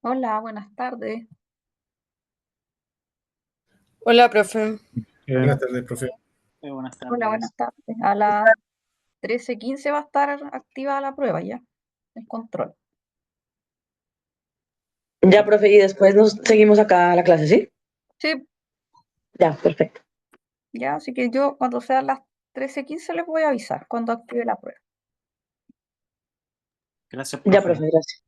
Hola, buenas tardes. Hola, profe. Buenas tardes, profe. Buenas Hola, buenas tardes. tardes. A las 13:15 va a estar activada la prueba ya, el control. Ya, profe, y después nos seguimos acá a la clase, ¿sí? Sí, Ya, perfecto. ya, así que yo cuando sean las 13:15 les voy a avisar cuando active la prueba. Gracias, Ya, profe. profe, gracias.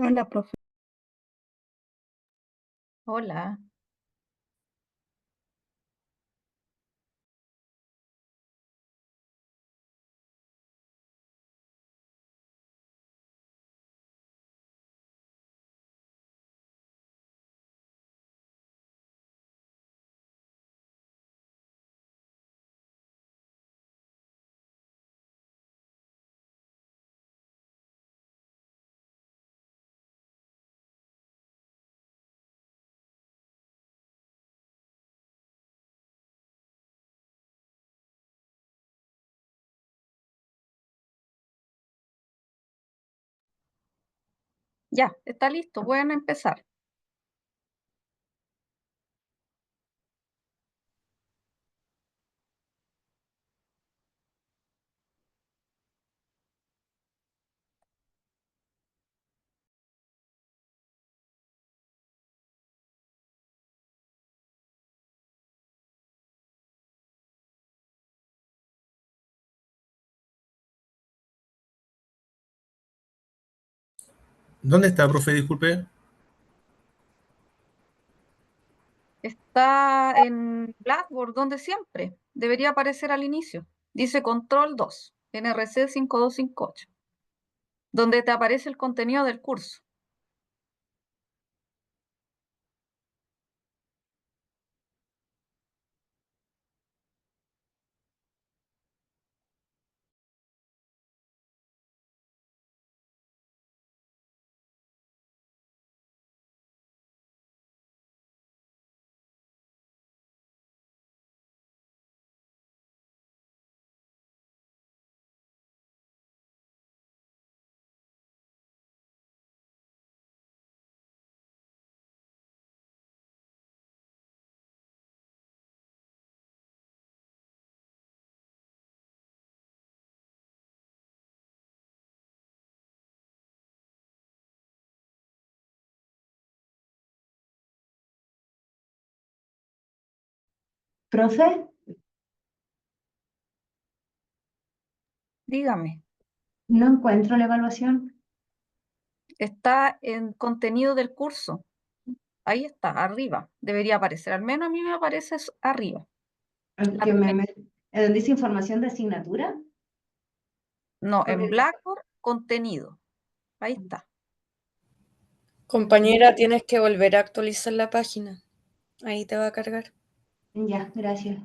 Hola, profe. Hola. Ya, está listo. Pueden empezar. ¿Dónde está, profe? Disculpe. Está en Blackboard, donde siempre. Debería aparecer al inicio. Dice Control 2, NRC 5258, donde te aparece el contenido del curso. Profe, Dígame, no encuentro la evaluación. está en contenido del curso. Ahí está, arriba. Debería aparecer. Al menos a mí me aparece arriba. La Que primera. donde dice información de asignatura. No, en Donde- Blackboard, contenido. Ahí está. Compañera, tienes que volver a actualizar la página. Ahí te va a cargar. Ya, gracias.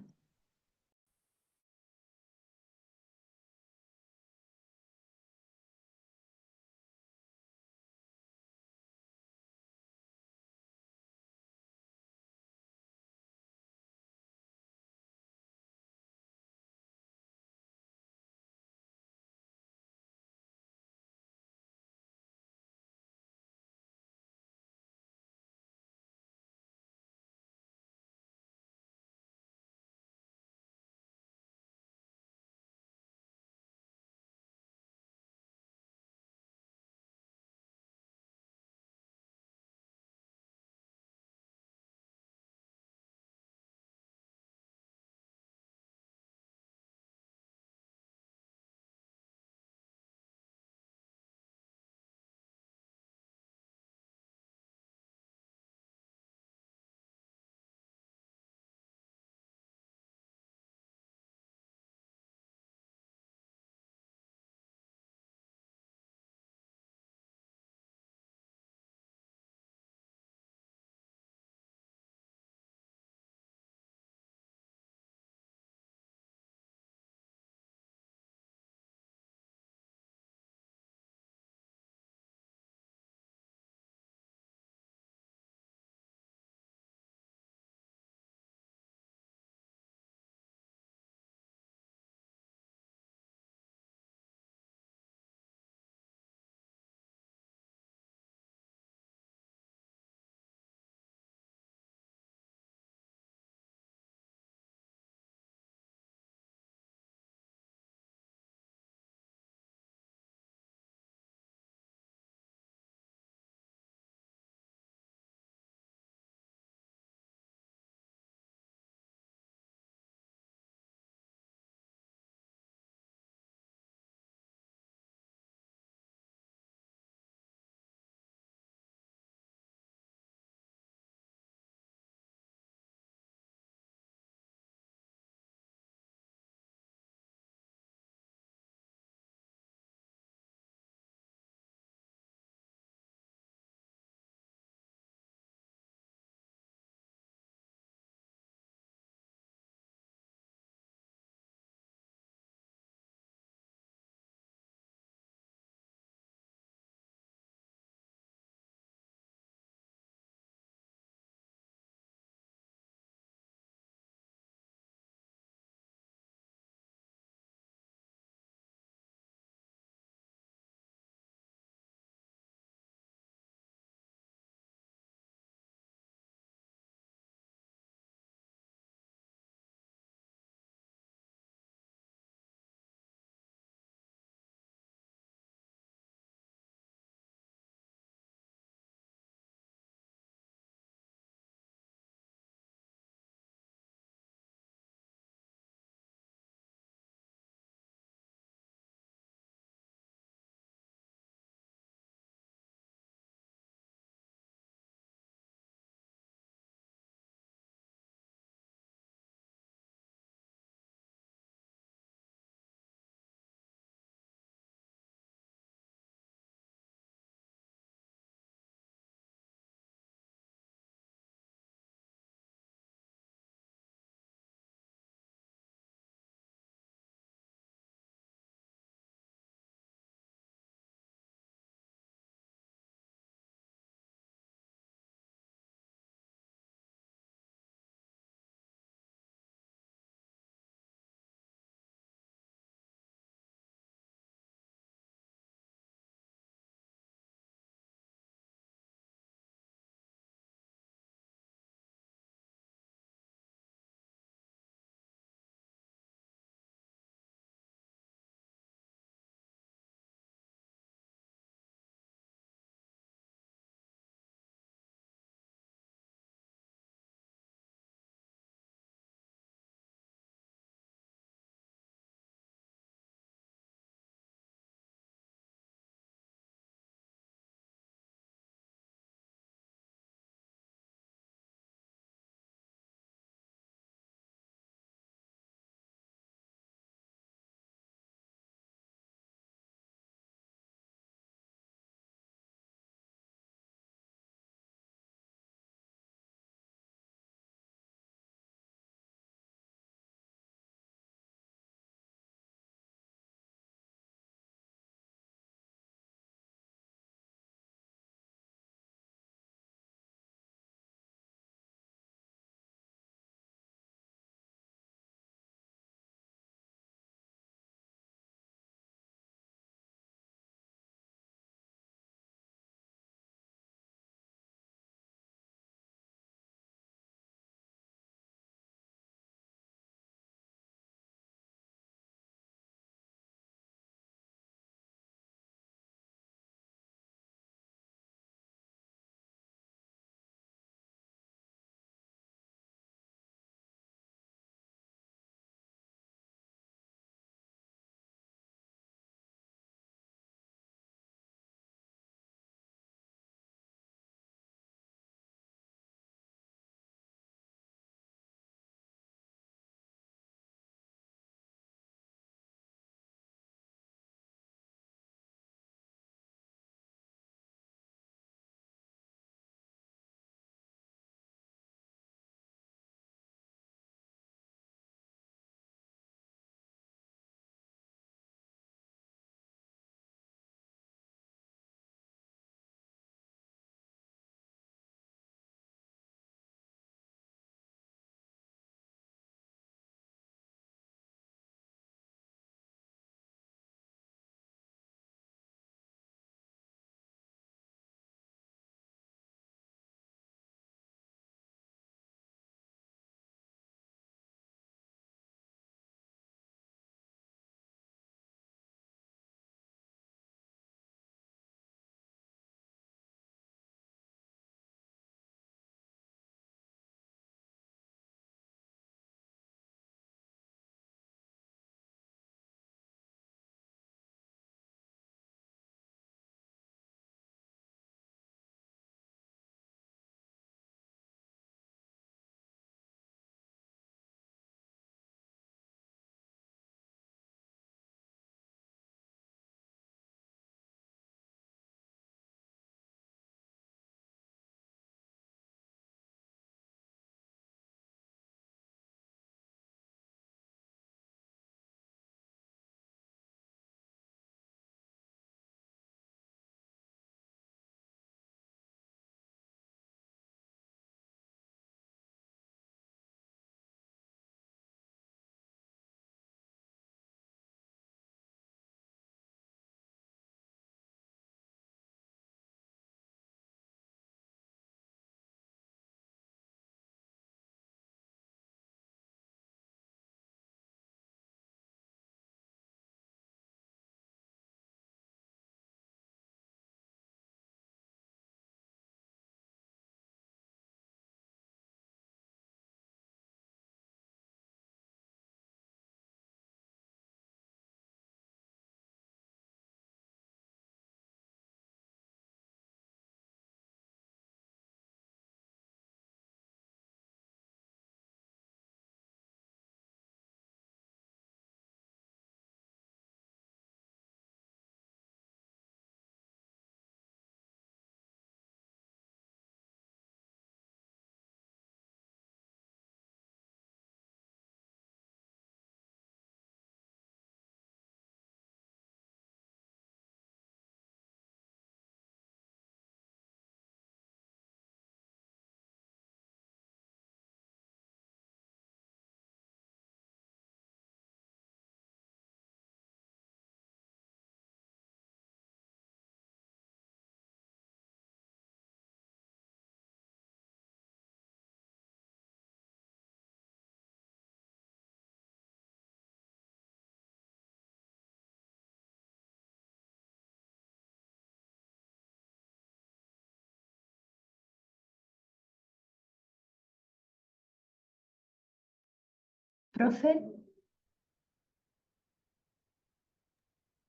Profe,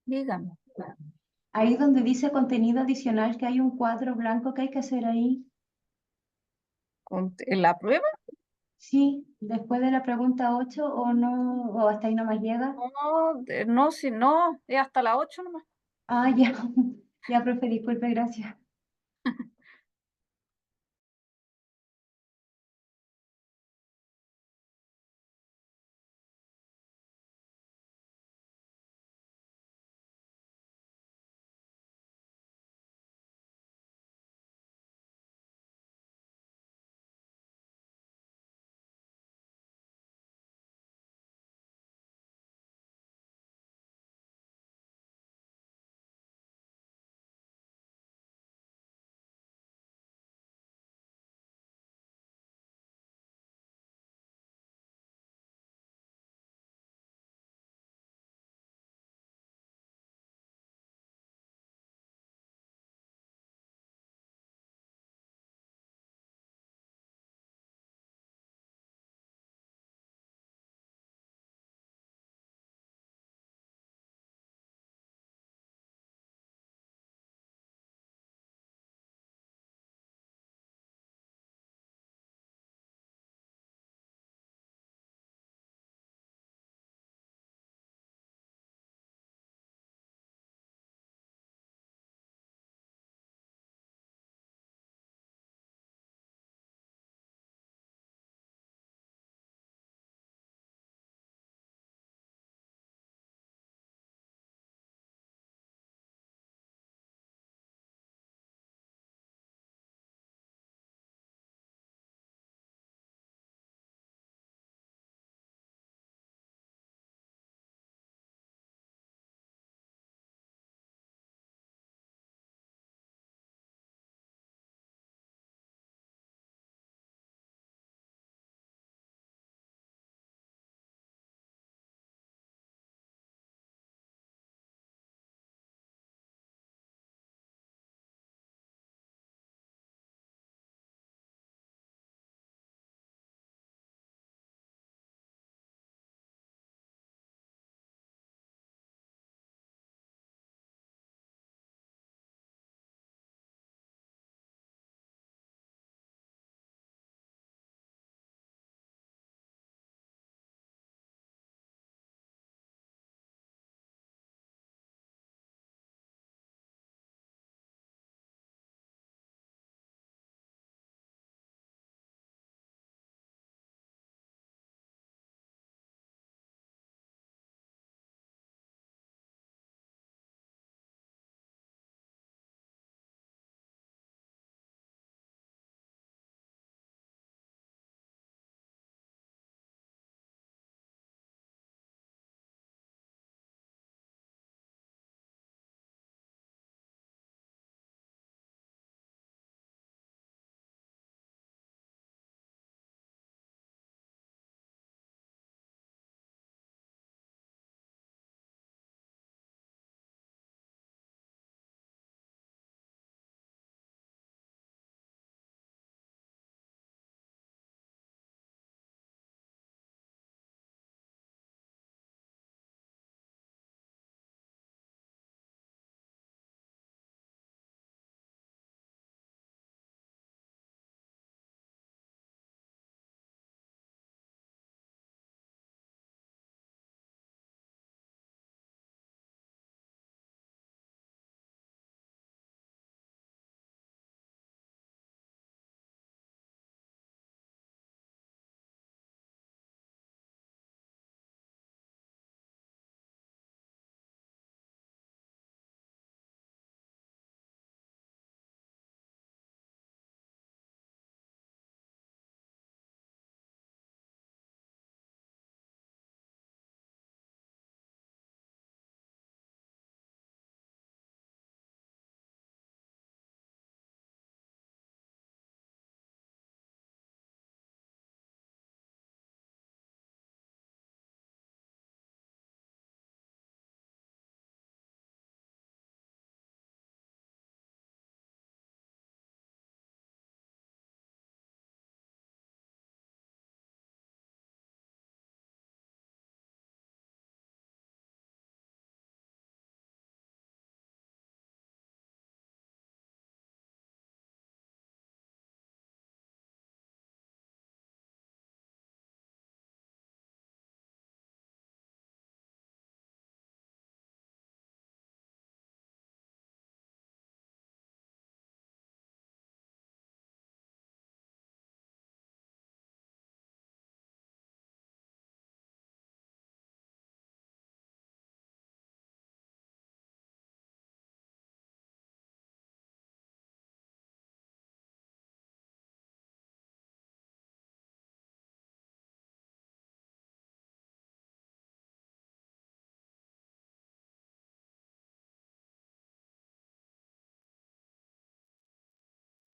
Dígame. ahí donde dice contenido adicional, que hay un cuadro blanco que hay que hacer ahí. ¿En la prueba? Sí, después de la pregunta 8 o no, o hasta ahí nomás llega. No, no, si no, es hasta las 8 nomás. Ah, ya, ya, profe, disculpe, gracias.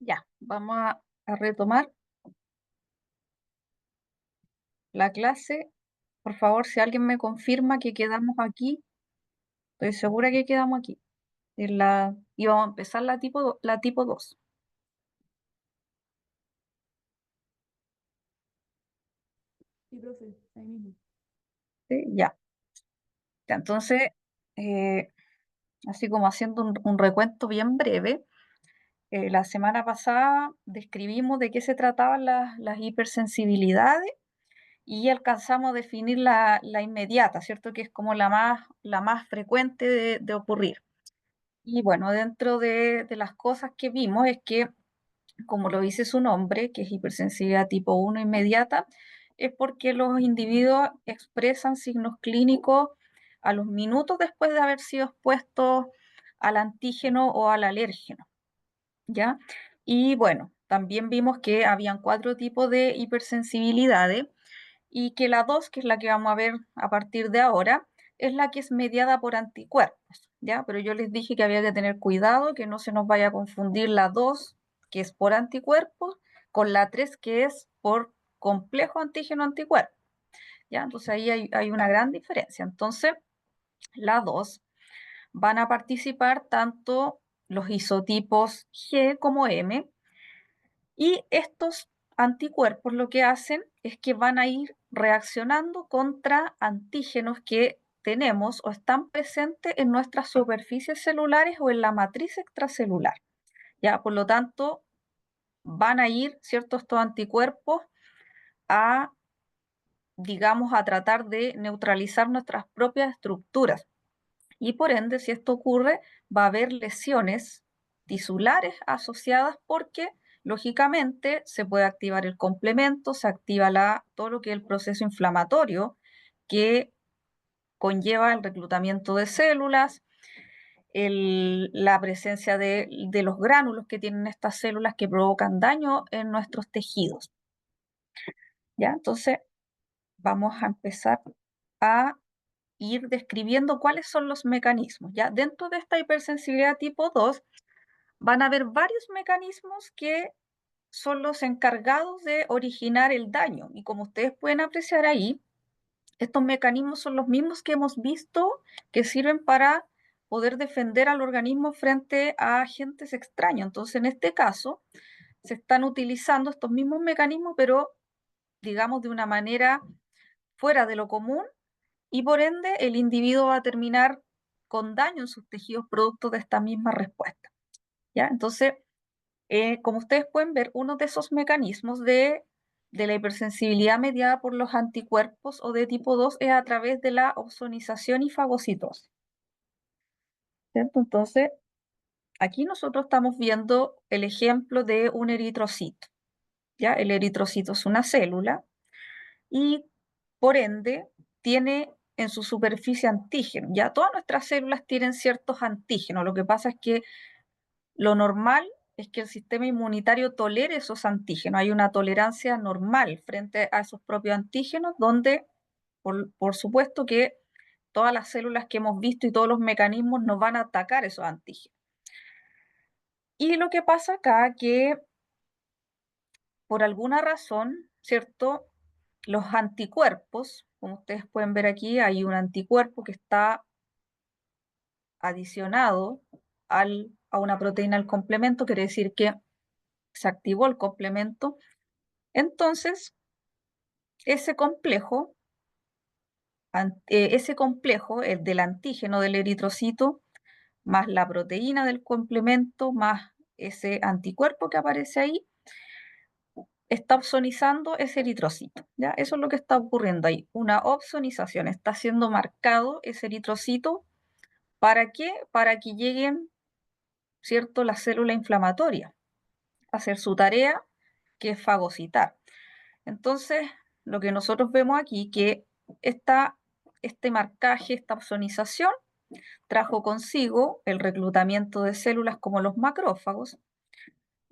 Ya, vamos a retomar la clase. Por favor, si alguien me confirma que quedamos aquí, estoy segura que quedamos aquí. Y vamos a empezar la tipo 2. Sí, profe, ahí mismo. ¿Sí? Ya. Ya, entonces, eh, así como haciendo un recuento bien breve, la semana pasada describimos de qué se trataban las hipersensibilidades y alcanzamos a definir la inmediata, ¿cierto? Que es como la más frecuente de ocurrir. Y bueno, dentro de las cosas que vimos es que, como lo dice su nombre, que es hipersensibilidad tipo 1 inmediata, es porque los individuos expresan signos clínicos a los minutos después de haber sido expuestos al antígeno o al alérgeno, ¿ya? Y bueno, también vimos que habían 4 tipos de hipersensibilidades y que la 2, que es la que vamos a ver a partir de ahora, es la que es mediada por anticuerpos, ¿ya? Pero yo les dije que había que tener cuidado, que no se nos vaya a confundir la 2, que es por anticuerpos, con la 3, que es por complejo antígeno-anticuerpo, ¿ya? Entonces ahí hay una gran diferencia. Entonces, la 2 van a participar tanto los isotipos G como M, y estos anticuerpos lo que hacen es que van a ir reaccionando contra antígenos que tenemos o están presentes en nuestras superficies celulares o en la matriz extracelular. Ya, por lo tanto, van a ir, ¿cierto?, estos anticuerpos a, digamos, a tratar de neutralizar nuestras propias estructuras. Y por ende, si esto ocurre, va a haber lesiones tisulares asociadas porque, lógicamente, se puede activar el complemento, se activa todo lo que es el proceso inflamatorio que conlleva el reclutamiento de células, la presencia de los gránulos que tienen estas células que provocan daño en nuestros tejidos. ¿Ya? Entonces, vamos a empezar a ir describiendo cuáles son los mecanismos. ¿Ya? Dentro de esta hipersensibilidad tipo 2 van a haber varios mecanismos que son los encargados de originar el daño. Y como ustedes pueden apreciar ahí, estos mecanismos son los mismos que hemos visto que sirven para poder defender al organismo frente a agentes extraños. Entonces, en este caso, se están utilizando estos mismos mecanismos, pero digamos de una manera fuera de lo común, y por ende el individuo va a terminar con daño en sus tejidos producto de esta misma respuesta. ¿Ya? Entonces, como ustedes pueden ver, uno de esos mecanismos de la hipersensibilidad mediada por los anticuerpos o de tipo 2 es a través de la ozonización y fagocitosis. ¿Cierto? Entonces, aquí nosotros estamos viendo el ejemplo de un eritrocito. ¿Ya? El eritrocito es una célula y por ende tiene en su superficie antígenos. Ya todas nuestras células tienen ciertos antígenos. Lo que pasa es que lo normal es que el sistema inmunitario tolere esos antígenos. Hay una tolerancia normal frente a esos propios antígenos, donde, por supuesto, que todas las células que hemos visto y todos los mecanismos nos van a atacar esos antígenos. Y lo que pasa acá que por alguna razón, ¿cierto? Los anticuerpos, como ustedes pueden ver aquí, hay un anticuerpo que está adicionado a una proteína al complemento, quiere decir que se activó el complemento. Entonces, ese complejo, el del antígeno del eritrocito, más la proteína del complemento, más ese anticuerpo que aparece ahí, está opsonizando ese eritrocito, ¿ya? Eso es lo que está ocurriendo ahí, una opsonización, está siendo marcado ese eritrocito. ¿Para qué? Para que lleguen, ¿cierto?, la célula inflamatoria a hacer su tarea, que es fagocitar. Entonces, lo que nosotros vemos aquí, que este marcaje, esta opsonización, trajo consigo el reclutamiento de células como los macrófagos,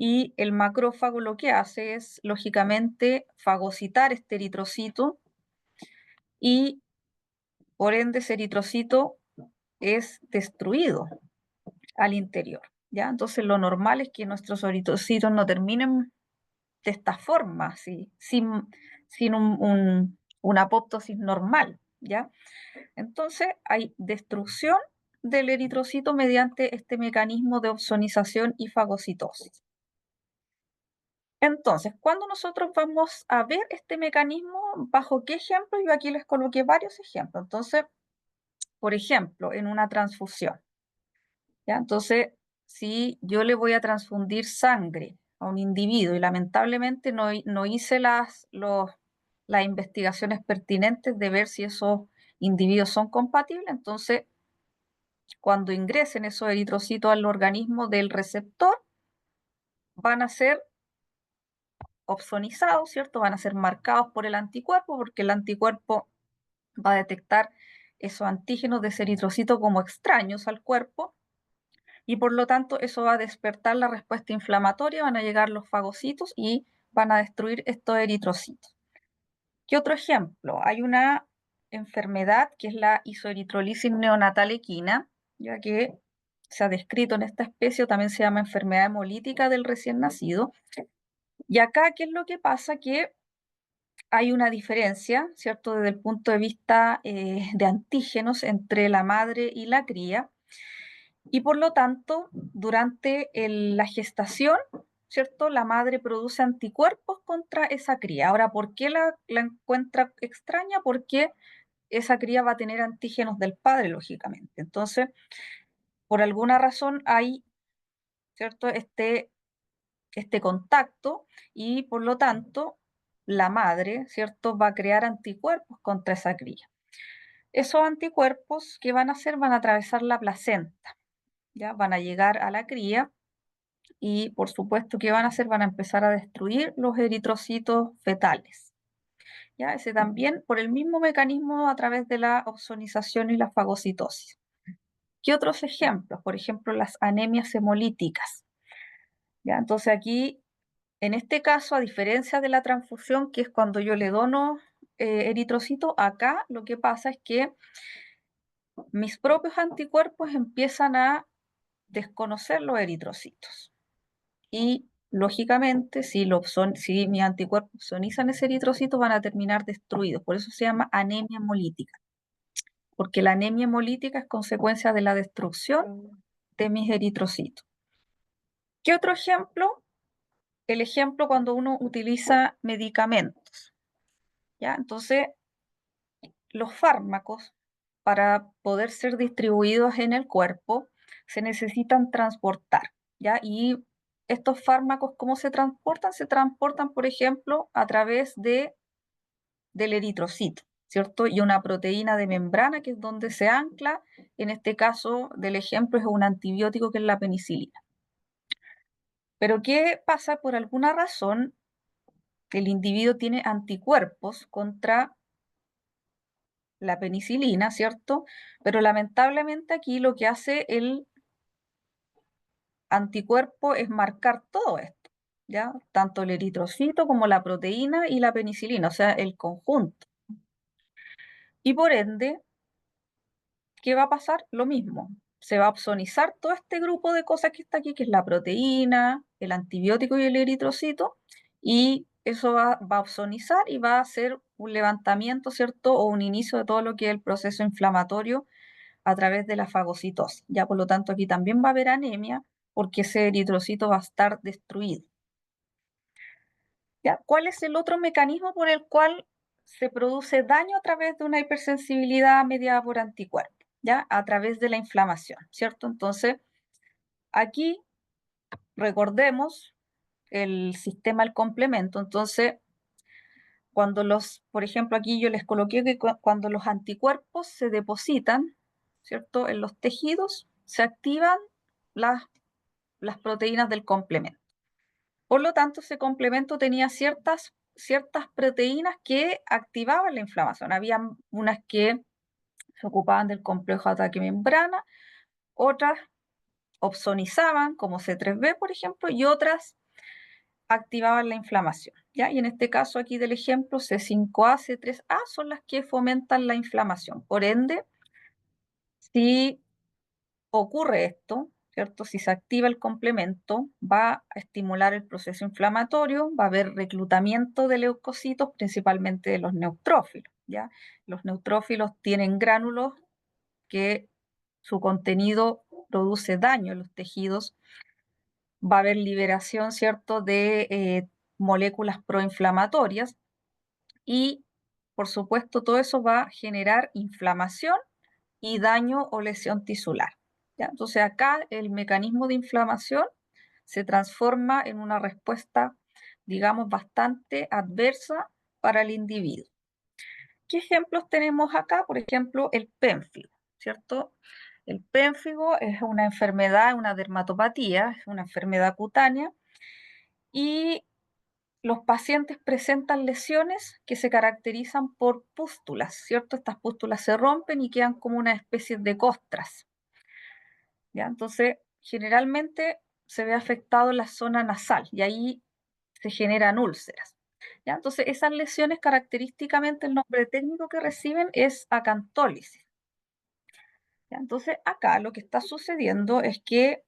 y el macrófago lo que hace es, lógicamente, fagocitar este eritrocito, y por ende ese eritrocito es destruido al interior. ¿ya? Entonces lo normal es que nuestros eritrocitos no terminen de esta forma, así, sin una apoptosis normal, ¿ya? Entonces hay destrucción del eritrocito mediante este mecanismo de opsonización y fagocitosis. Entonces, cuando nosotros vamos a ver este mecanismo, ¿bajo qué ejemplo? Yo aquí les coloqué varios ejemplos. Entonces, por ejemplo, en una transfusión, ¿ya? Entonces, si yo le voy a transfundir sangre a un individuo y lamentablemente no hice las investigaciones pertinentes de ver si esos individuos son compatibles, entonces cuando ingresen esos eritrocitos al organismo del receptor, van a ser opsonizados, ¿cierto? Van a ser marcados por el anticuerpo, porque el anticuerpo va a detectar esos antígenos de ese eritrocito como extraños al cuerpo, y por lo tanto eso va a despertar la respuesta inflamatoria, van a llegar los fagocitos y van a destruir estos eritrocitos. ¿Qué otro ejemplo? Hay una enfermedad que es la isoeritrolisis neonatal equina, ya que se ha descrito en esta especie, o también se llama enfermedad hemolítica del recién nacido. Y acá, ¿qué es lo que pasa? Que hay una diferencia, ¿cierto?, desde el punto de vista de antígenos entre la madre y la cría, y por lo tanto, durante la gestación, ¿cierto?, la madre produce anticuerpos contra esa cría. Ahora, ¿por qué la encuentra extraña? Porque esa cría va a tener antígenos del padre, lógicamente. Entonces, por alguna razón hay, ¿cierto?, este contacto, y por lo tanto la madre, ¿cierto?, va a crear anticuerpos contra esa cría. Esos anticuerpos, ¿qué van a hacer? Van a atravesar la placenta, ¿ya? Van a llegar a la cría y por supuesto, ¿qué van a hacer? Van a empezar a destruir los eritrocitos fetales, ¿ya? Ese también por el mismo mecanismo a través de la opsonización y la fagocitosis. ¿Qué otros ejemplos? Por ejemplo, las anemias hemolíticas, ¿ya? Entonces aquí, en este caso, a diferencia de la transfusión, que es cuando yo le dono eritrocito, acá lo que pasa es que mis propios anticuerpos empiezan a desconocer los eritrocitos. Y lógicamente, si mis anticuerpos opsonizan ese eritrocito, van a terminar destruidos. Por eso se llama anemia hemolítica, porque la anemia hemolítica es consecuencia de la destrucción de mis eritrocitos. ¿Qué otro ejemplo? El ejemplo cuando uno utiliza medicamentos, ¿ya? Entonces, los fármacos, para poder ser distribuidos en el cuerpo, se necesitan transportar, ¿ya? Y estos fármacos, ¿cómo se transportan? Se transportan, por ejemplo, a través del eritrocito, ¿cierto? Y una proteína de membrana, que es donde se ancla. En este caso del ejemplo es un antibiótico, que es la penicilina. Pero ¿qué pasa? Por alguna razón, el individuo tiene anticuerpos contra la penicilina, ¿cierto? Pero lamentablemente aquí lo que hace el anticuerpo es marcar todo esto, ¿ya? Tanto el eritrocito como la proteína y la penicilina, o sea, el conjunto. Y por ende, ¿qué va a pasar? Lo mismo. Se va a opsonizar todo este grupo de cosas que está aquí, que es la proteína, el antibiótico y el eritrocito, y eso va a opsonizar y va a hacer un levantamiento, ¿cierto? O un inicio de todo lo que es el proceso inflamatorio a través de la fagocitosis. Ya, por lo tanto, aquí también va a haber anemia, porque ese eritrocito va a estar destruido. ¿Ya? ¿Cuál es el otro mecanismo por el cual se produce daño a través de una hipersensibilidad mediada por anticuerpos? ¿Ya? A través de la inflamación, ¿cierto? Entonces, aquí recordemos el sistema del complemento. Entonces, por ejemplo, aquí yo les coloqué que cuando los anticuerpos se depositan, ¿cierto?, en los tejidos, se activan las proteínas del complemento. Por lo tanto, ese complemento tenía ciertas proteínas que activaban la inflamación. Había unas que se ocupaban del complejo de ataque membrana, otras opsonizaban, como C3b, por ejemplo, y otras activaban la inflamación, ¿ya? Y en este caso aquí del ejemplo, C5a, C3a son las que fomentan la inflamación. Por ende, si ocurre esto, ¿cierto? Si se activa el complemento, va a estimular el proceso inflamatorio, va a haber reclutamiento de leucocitos, principalmente de los neutrófilos, ¿ya? Los neutrófilos tienen gránulos que su contenido produce daño en los tejidos, va a haber liberación, ¿cierto?, de moléculas proinflamatorias y, por supuesto, todo eso va a generar inflamación y daño o lesión tisular, ¿ya? Entonces acá el mecanismo de inflamación se transforma en una respuesta, digamos, bastante adversa para el individuo. ¿Qué ejemplos tenemos acá? Por ejemplo, el pénfigo, ¿cierto? El pénfigo es una enfermedad, una dermatopatía, es una enfermedad cutánea y los pacientes presentan lesiones que se caracterizan por pústulas, ¿cierto? Estas pústulas se rompen y quedan como una especie de costras, ¿ya? Entonces, generalmente se ve afectado en la zona nasal y ahí se generan úlceras, ¿ya? Entonces, esas lesiones característicamente el nombre técnico que reciben es acantólisis, ¿ya? Entonces, acá lo que está sucediendo es que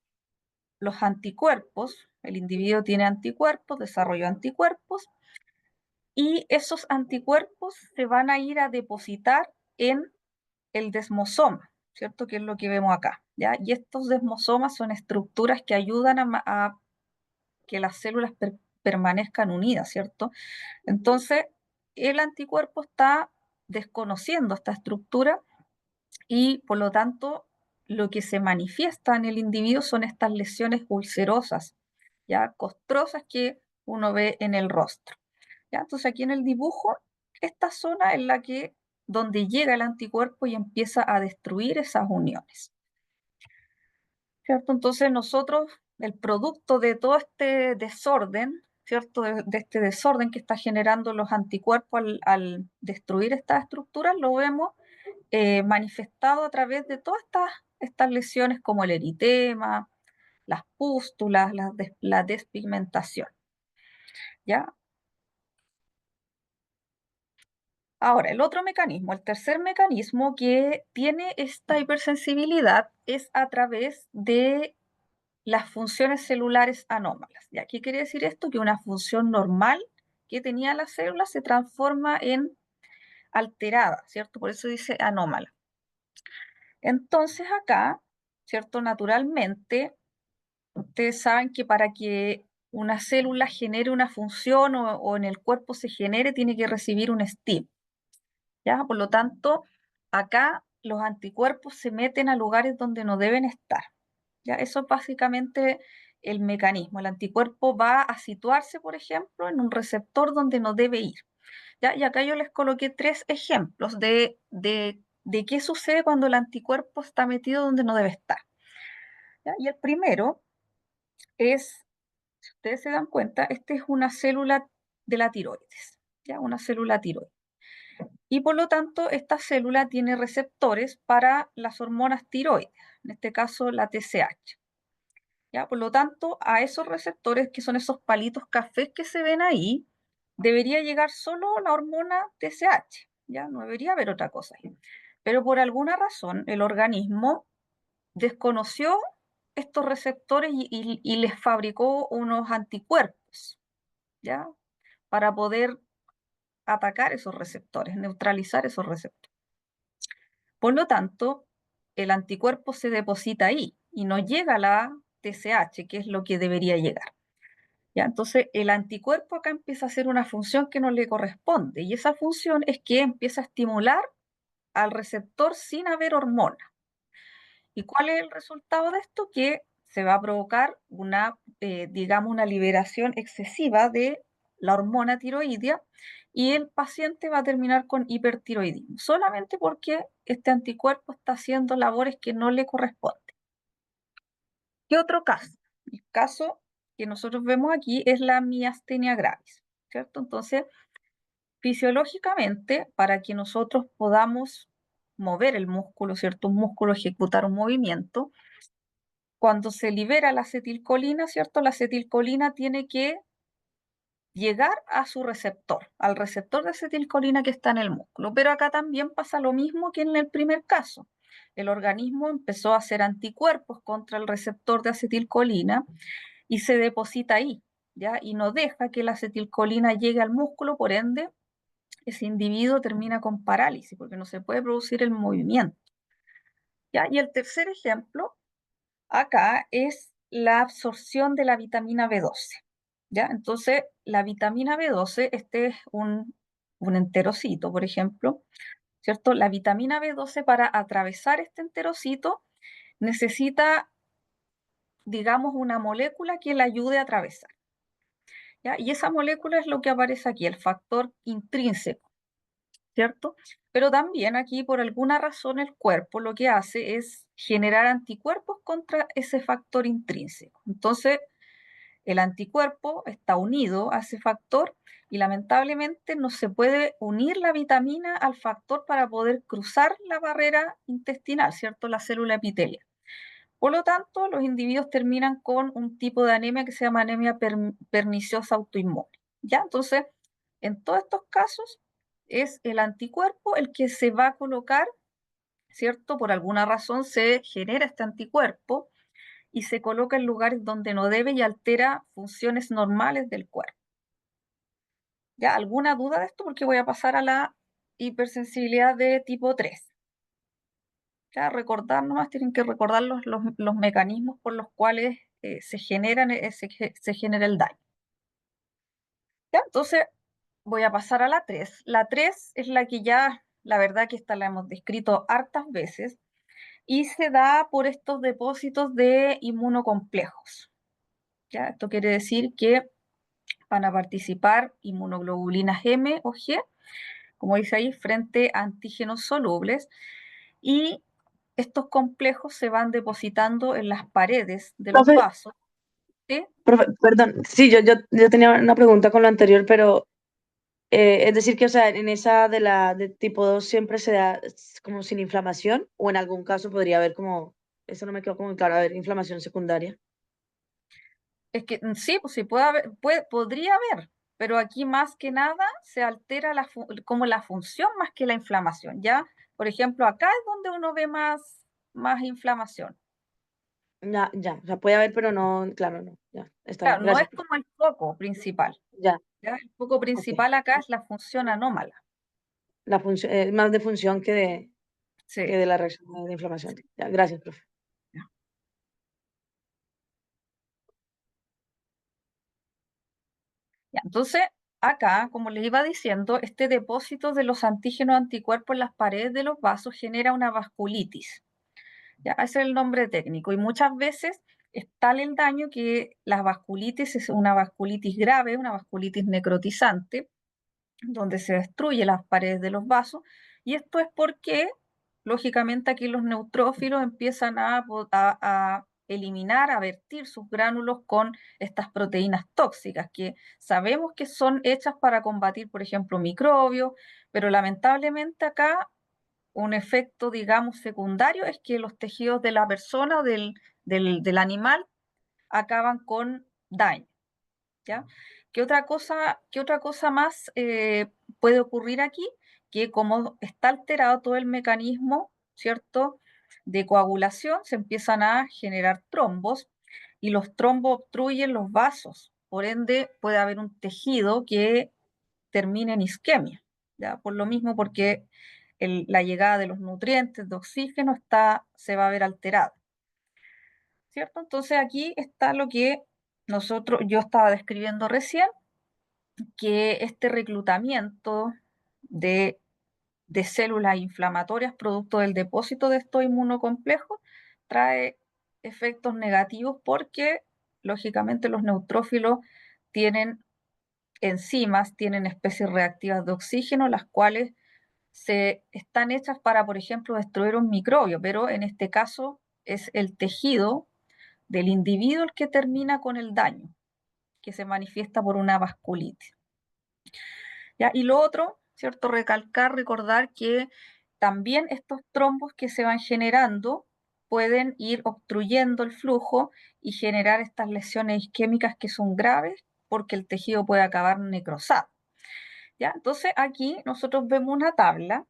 los anticuerpos, el individuo tiene anticuerpos, desarrolló anticuerpos, y esos anticuerpos se van a ir a depositar en el desmosoma, ¿cierto? Que es lo que vemos acá, ¿ya? Y estos desmosomas son estructuras que ayudan a que las células permanezcan unidas, ¿cierto? Entonces, el anticuerpo está desconociendo esta estructura y, por lo tanto, lo que se manifiesta en el individuo son estas lesiones ulcerosas, ya costrosas que uno ve en el rostro. ¿Ya? Entonces aquí en el dibujo, esta zona es la que, donde llega el anticuerpo y empieza a destruir esas uniones, ¿cierto? Entonces nosotros, el producto de todo este desorden, ¿cierto? De este desorden que está generando los anticuerpos al destruir estas estructuras, lo vemos manifestado a través de todas estas lesiones como el eritema, las pústulas, la despigmentación, ¿ya? Ahora, el otro mecanismo, el tercer mecanismo que tiene esta hipersensibilidad es a través de las funciones celulares anómalas. ¿Ya? ¿Qué quiere decir esto? Que una función normal que tenía la célula se transforma en alterada, ¿cierto? Por eso dice anómala. Entonces acá, ¿cierto? Naturalmente, ustedes saben que para que una célula genere una función o en el cuerpo se genere, tiene que recibir un estímulo. ¿Ya? Por lo tanto, acá los anticuerpos se meten a lugares donde no deben estar, ¿ya? Eso es básicamente el mecanismo. El anticuerpo va a situarse, por ejemplo, en un receptor donde no debe ir, ¿ya? Y acá yo les coloqué 3 ejemplos de qué sucede cuando el anticuerpo está metido donde no debe estar, ¿ya? Y el primero es, si ustedes se dan cuenta, esta es una célula de la tiroides, ¿ya? Una célula tiroides. Y por lo tanto, esta célula tiene receptores para las hormonas tiroides, en este caso la TSH. ¿Ya? Por lo tanto, a esos receptores, que son esos palitos cafés que se ven ahí, debería llegar solo la hormona TSH, ¿ya? No debería haber otra cosa ahí. Pero por alguna razón, el organismo desconoció estos receptores y les fabricó unos anticuerpos, ¿ya? Para poder atacar esos receptores, neutralizar esos receptores. Por lo tanto, el anticuerpo se deposita ahí y no llega a la TSH, que es lo que debería llegar, ¿ya? Entonces, el anticuerpo acá empieza a hacer una función que no le corresponde, y esa función es que empieza a estimular al receptor sin haber hormona. ¿Y cuál es el resultado de esto? Que se va a provocar digamos, una liberación excesiva de la hormona tiroidea y el paciente va a terminar con hipertiroidismo, solamente porque este anticuerpo está haciendo labores que no le corresponden. ¿Qué otro caso? El caso que nosotros vemos aquí es la miastenia gravis, ¿cierto? Entonces, fisiológicamente, para que nosotros podamos mover el músculo, ¿cierto? Un músculo, ejecutar un movimiento, cuando se libera la acetilcolina, ¿cierto? La acetilcolina tiene que llegar a su receptor, al receptor de acetilcolina que está en el músculo. Pero acá también pasa lo mismo que en el primer caso. el organismo empezó a hacer anticuerpos contra el receptor de acetilcolina y se deposita ahí, ¿ya? Y no deja que la acetilcolina llegue al músculo, por ende, ese individuo termina con parálisis, porque no se puede producir el movimiento, ¿ya? Y el tercer ejemplo acá es la absorción de la vitamina B12, ¿ya? Entonces, la vitamina B12, este es un enterocito, por ejemplo, ¿cierto? La vitamina B12 para atravesar este enterocito necesita, digamos, una molécula que la ayude a atravesar, ¿ya? Y esa molécula es lo que aparece aquí, el factor intrínseco, ¿cierto? Pero también aquí, por alguna razón, el cuerpo lo que hace es generar anticuerpos contra ese factor intrínseco. Entonces, el anticuerpo está unido a ese factor y lamentablemente no se puede unir la vitamina al factor para poder cruzar la barrera intestinal, ¿cierto? La célula epitelial. Por lo tanto, los individuos terminan con un tipo de anemia que se llama anemia perniciosa autoinmune. ¿Ya? Entonces, en todos estos casos, es el anticuerpo el que se va a colocar, ¿cierto? Por alguna razón se genera este anticuerpo y se coloca en lugares donde no debe y altera funciones normales del cuerpo. ¿Ya? ¿Alguna duda de esto? Porque voy a pasar a la hipersensibilidad de tipo 3. Ya, recordar nomás, tienen que recordar los mecanismos por los cuales se genera el daño. ¿Ya? Entonces, voy a pasar a la 3. La 3 es la que ya, la verdad que esta la hemos descrito hartas veces, y se da por estos depósitos de inmunocomplejos. ¿Ya? Esto quiere decir que van a participar inmunoglobulinas M o G, como dice ahí, frente a antígenos solubles, y estos complejos se van depositando en las paredes de los Profe, vasos, ¿sí? perdón, sí, yo tenía una pregunta con lo anterior, pero es decir que, o sea, en esa de la de tipo 2 siempre se da como sin inflamación, o en algún caso podría haber como, eso no me quedó como muy claro, haber inflamación secundaria. Es que sí, pues sí podría haber, pero aquí más que nada se altera como la función más que la inflamación, ¿ya? Por ejemplo, acá es donde uno ve más inflamación. Ya, o sea, puede haber, pero no, claro, no, ya, está bien, Claro, no es gracias. como el foco principal, Ya, ¿ya? El foco ok. principal acá es la función anómala. La función, más de función que Sí. de la reacción de inflamación. Ya, gracias, profe. Ya, entonces, acá, como les iba diciendo, este depósito de los antígenos anticuerpos en las paredes de los vasos genera una vasculitis. Ya, ese es el nombre técnico. Y muchas veces es tal el daño que la vasculitis es una vasculitis grave, una vasculitis necrotizante, donde se destruye las paredes de los vasos. Y esto es porque, lógicamente, aquí los neutrófilos empiezan a eliminar, a vertir sus gránulos con estas proteínas tóxicas, que sabemos que son hechas para combatir, por ejemplo, microbios, pero lamentablemente acá un efecto, digamos, secundario es que los tejidos de la persona o del animal acaban con daño, ¿ya? Qué otra cosa más puede ocurrir aquí? Que como está alterado todo el mecanismo, ¿cierto? De coagulación, se empiezan a generar trombos y los trombos obstruyen los vasos. Por ende, puede haber un tejido que termine en isquemia, ¿ya? Por lo mismo, porque la llegada de los nutrientes, de oxígeno, se va a ver alterada, ¿cierto? Entonces aquí está lo que yo estaba describiendo recién, que este reclutamiento de, de células inflamatorias producto del depósito de estos inmunocomplejos trae efectos negativos porque, lógicamente, los neutrófilos tienen enzimas, tienen especies reactivas de oxígeno, las cuales están hechas para, por ejemplo, destruir un microbio, pero en este caso es el tejido del individuo el que termina con el daño, que se manifiesta por una vasculitis. ¿Ya? Y lo otro, ¿cierto? Recordar que también estos trombos que se van generando pueden ir obstruyendo el flujo y generar estas lesiones isquémicas que son graves porque el tejido puede acabar necrosado. ¿Ya? Entonces aquí nosotros vemos una tabla,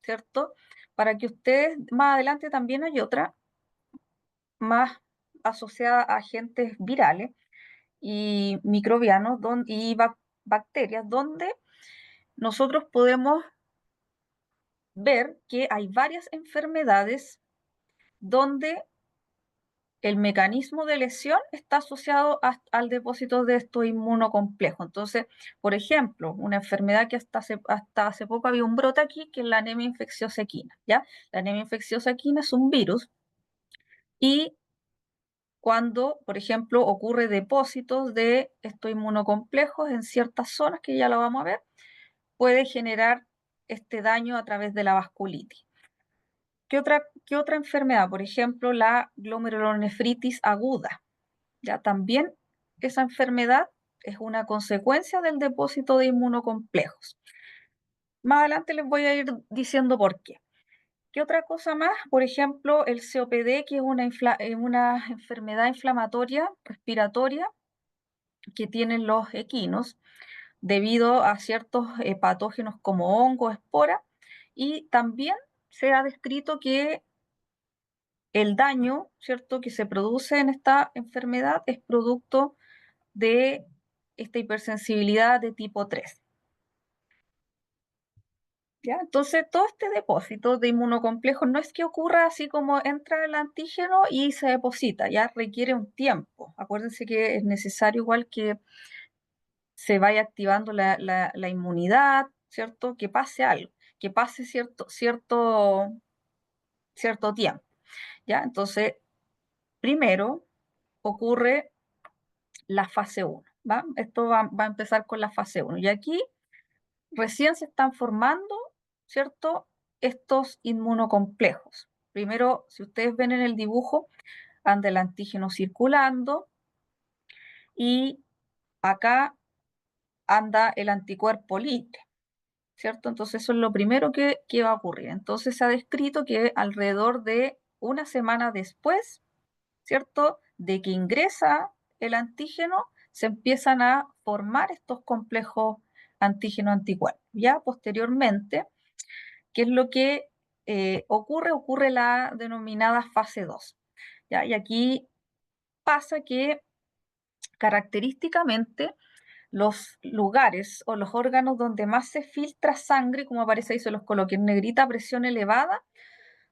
¿cierto? para que ustedes, más adelante también hay otra, más asociada a agentes virales y microbianos y bacterias, donde nosotros podemos ver que hay varias enfermedades donde el mecanismo de lesión está asociado al depósito de estos inmunocomplejos. Entonces, por ejemplo, una enfermedad que hasta hace poco había un brote aquí, que es la anemia infecciosa equina, ¿ya? La anemia infecciosa equina es un virus y cuando, por ejemplo, ocurre depósitos de estos inmunocomplejos en ciertas zonas, que ya lo vamos a ver, puede generar este daño a través de la vasculitis. ¿Qué otra enfermedad? Por ejemplo, la glomerulonefritis aguda. Ya también esa enfermedad es una consecuencia del depósito de inmunocomplejos. Más adelante les voy a ir diciendo por qué. ¿Qué otra cosa más? Por ejemplo, el COPD, que es una enfermedad inflamatoria respiratoria que tienen los equinos debido a ciertos patógenos como hongos, esporas, y también se ha descrito que el daño, ¿cierto?, que se produce en esta enfermedad es producto de esta hipersensibilidad de tipo 3. ¿Ya? Entonces, todo este depósito de inmunocomplejos no es que ocurra así como entra el antígeno y se deposita, ya requiere un tiempo. Acuérdense que es necesario igual que se vaya activando la inmunidad, ¿cierto? Que pase algo, que pase cierto tiempo, ¿ya? Entonces, primero ocurre la fase 1, ¿va? Esto va a empezar con la fase 1. Y aquí recién se están formando, ¿cierto?, estos inmunocomplejos. Primero, si ustedes ven en el dibujo, anda el antígeno circulando y acá anda el anticuerpo libre, ¿cierto? Entonces eso es lo primero que va a ocurrir. Entonces se ha descrito que alrededor de una semana después, ¿cierto?, de que ingresa el antígeno, se empiezan a formar estos complejos antígeno-anticuerpos. Ya posteriormente, ¿qué es lo que ocurre? Ocurre la denominada fase 2. ¿Ya? Y aquí pasa que característicamente los lugares o los órganos donde más se filtra sangre, como aparece ahí, se los coloqué en negrita, presión elevada,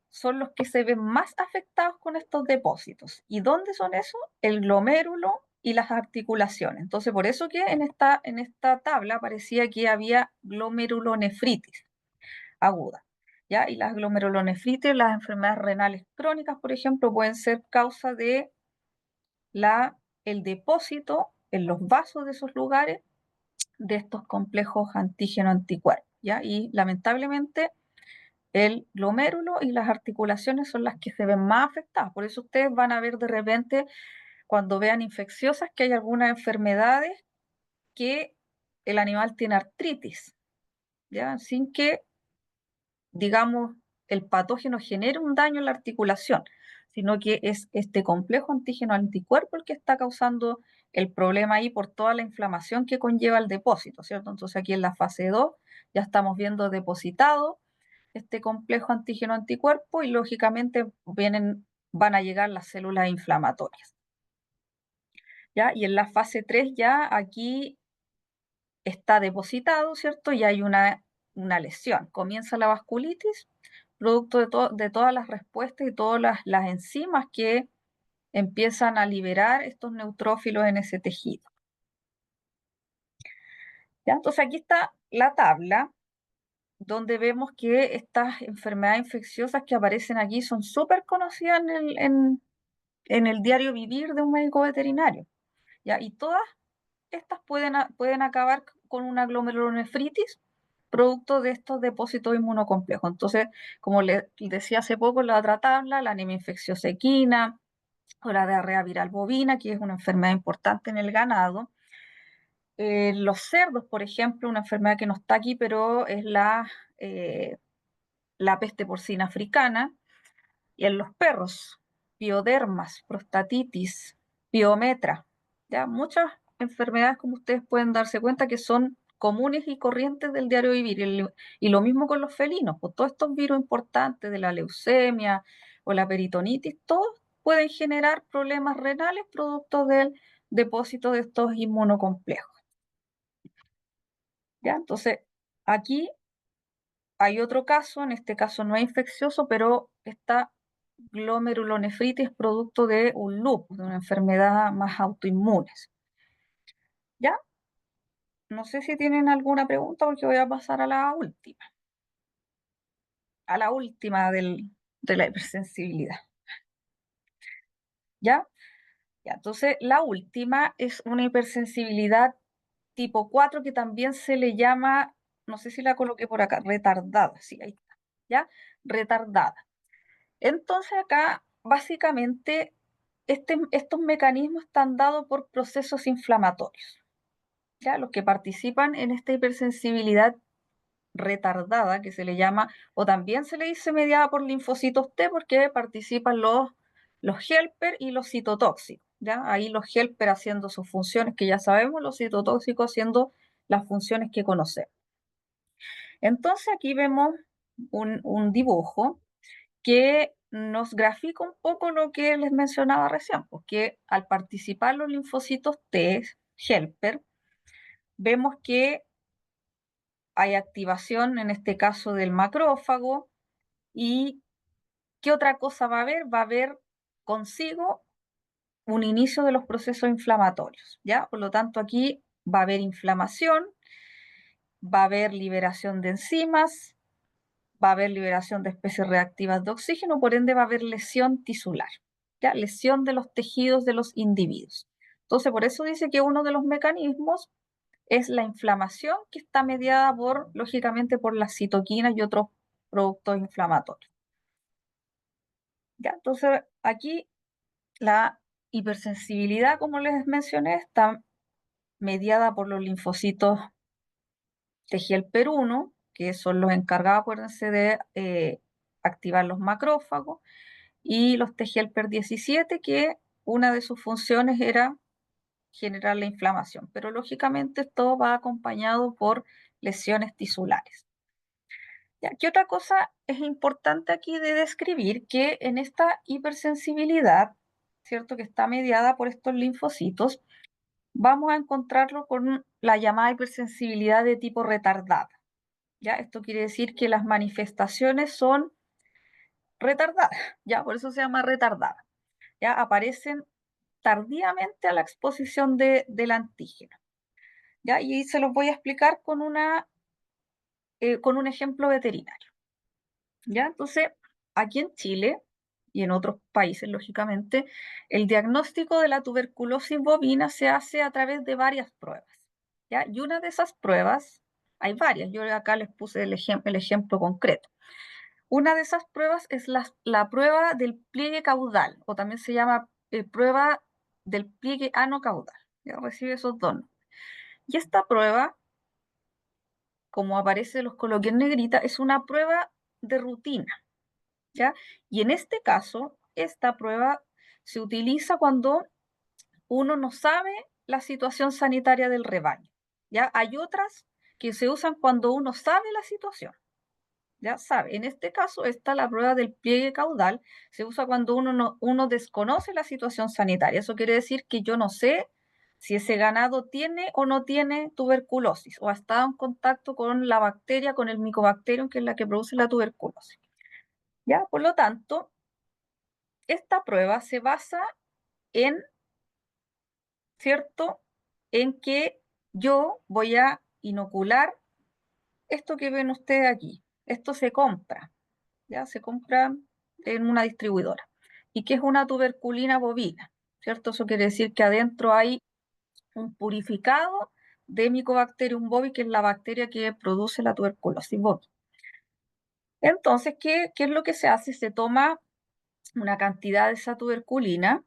son los que se ven más afectados con estos depósitos. ¿Y dónde son esos? El glomérulo y las articulaciones. Entonces, por eso que en esta tabla parecía que había glomerulonefritis aguda, ¿ya? Y las glomerulonefritis, las enfermedades renales crónicas, por ejemplo, pueden ser causa de el depósito en los vasos de esos lugares de estos complejos antígeno-anticuerpos, ¿ya? Y lamentablemente el glomérulo y las articulaciones son las que se ven más afectadas. Por eso ustedes van a ver de repente, cuando vean infecciosas, que hay algunas enfermedades que el animal tiene artritis, ¿ya? Sin que, digamos, el patógeno genere un daño en la articulación, sino que es este complejo antígeno-anticuerpo el que está causando el problema ahí por toda la inflamación que conlleva el depósito, ¿cierto? Entonces aquí en la fase 2 ya estamos viendo depositado este complejo antígeno-anticuerpo y lógicamente van a llegar las células inflamatorias, ¿ya? Y en la fase 3 ya aquí está depositado, ¿cierto? Y hay una lesión. Comienza la vasculitis, producto de todas las respuestas y todas las enzimas que empiezan a liberar estos neutrófilos en ese tejido. ¿Ya? Entonces aquí está la tabla donde vemos que estas enfermedades infecciosas que aparecen aquí son súper conocidas en el diario vivir de un médico veterinario, ¿ya? Y todas estas pueden acabar con una glomerulonefritis producto de estos depósitos inmunocomplejos. Entonces, como les decía hace poco en la otra tabla, la anemia infecciosa equina o la diarrea viral bovina, que es una enfermedad importante en el ganado. Los cerdos, por ejemplo, una enfermedad que no está aquí, pero es la peste porcina africana. Y en los perros, piodermas, prostatitis, piometra, ya muchas enfermedades, como ustedes pueden darse cuenta, que son comunes y corrientes del diario vivir. Y lo mismo con los felinos, pues todos estos virus importantes de la leucemia o la peritonitis, todos pueden generar problemas renales producto del depósito de estos inmunocomplejos. ¿Ya? Entonces, aquí hay otro caso, en este caso no es infeccioso, pero esta glomerulonefritis es producto de un lupus, de una enfermedad más autoinmune. ¿Ya? No sé si tienen alguna pregunta porque voy a pasar a la última. A la última de la hipersensibilidad. ¿Ya? Ya, entonces, la última es una hipersensibilidad tipo 4 que también se le llama, no sé si la coloqué por acá, retardada. Sí, ahí está. ¿Ya? Retardada. Entonces, acá, básicamente, estos mecanismos están dados por procesos inflamatorios. ¿Ya? Los que participan en esta hipersensibilidad retardada, que se le llama, o también se le dice mediada por linfocitos T, porque participan los helper y los citotóxicos, ¿ya? Ahí los helper haciendo sus funciones que ya sabemos, los citotóxicos haciendo las funciones que conocemos. Entonces aquí vemos un dibujo que nos grafica un poco lo que les mencionaba recién, porque al participar los linfocitos T, helper, vemos que hay activación, en este caso del macrófago, y ¿qué otra cosa va a haber? Va a haber consigo un inicio de los procesos inflamatorios, ¿ya? Por lo tanto, aquí va a haber inflamación, va a haber liberación de enzimas, va a haber liberación de especies reactivas de oxígeno, por ende va a haber lesión tisular, ¿ya? Lesión de los tejidos de los individuos. Entonces, por eso dice que uno de los mecanismos es la inflamación que está mediada por, lógicamente, por las citoquinas y otros productos inflamatorios. ¿Ya? Entonces, aquí la hipersensibilidad, como les mencioné, está mediada por los linfocitos TGLP1, que son los encargados, acuérdense, de activar los macrófagos, y los TGLP17, que una de sus funciones era generar la inflamación, pero lógicamente esto va acompañado por lesiones tisulares. ¿Ya? ¿Qué otra cosa es importante aquí de describir? Que en esta hipersensibilidad, ¿cierto? Que está mediada por estos linfocitos, vamos a encontrarlo con la llamada hipersensibilidad de tipo retardada. ¿Ya? Esto quiere decir que las manifestaciones son retardadas, ¿ya? Por eso se llama retardada. ¿Ya? Aparecen tardíamente a la exposición del antígeno. ¿Ya? Y se los voy a explicar con un ejemplo veterinario. ¿Ya? Entonces, aquí en Chile y en otros países, lógicamente, el diagnóstico de la tuberculosis bovina se hace a través de varias pruebas, ¿ya? Y una de esas pruebas, hay varias, yo acá les puse el ejemplo concreto. Una de esas pruebas es la prueba del pliegue caudal, o también se llama prueba del pliegue anocaudal, ¿ya? Recibe esos dos nombres. Y esta prueba, como aparece en los coloquios en negrita, es una prueba de rutina, ¿ya? Y en este caso, esta prueba se utiliza cuando uno no sabe la situación sanitaria del rebaño, ¿ya? Hay otras que se usan cuando uno sabe la situación, ¿ya? Sabe. En este caso, está la prueba del pliegue caudal, se usa cuando uno desconoce la situación sanitaria. Eso quiere decir que yo no sé si ese ganado tiene o no tiene tuberculosis o ha estado en contacto con la bacteria, con el Mycobacterium, que es la que produce la tuberculosis. ¿Ya? Por lo tanto, esta prueba se basa en, ¿cierto?, en que yo voy a inocular esto que ven ustedes aquí. Esto se compra, ¿ya? Se compra en una distribuidora. ¿Y qué es una tuberculina bovina? ¿Cierto? Eso quiere decir que adentro hay un purificado de Mycobacterium bovi, que es la bacteria que produce la tuberculosis bovina. Entonces, ¿qué es lo que se hace? Se toma una cantidad de esa tuberculina,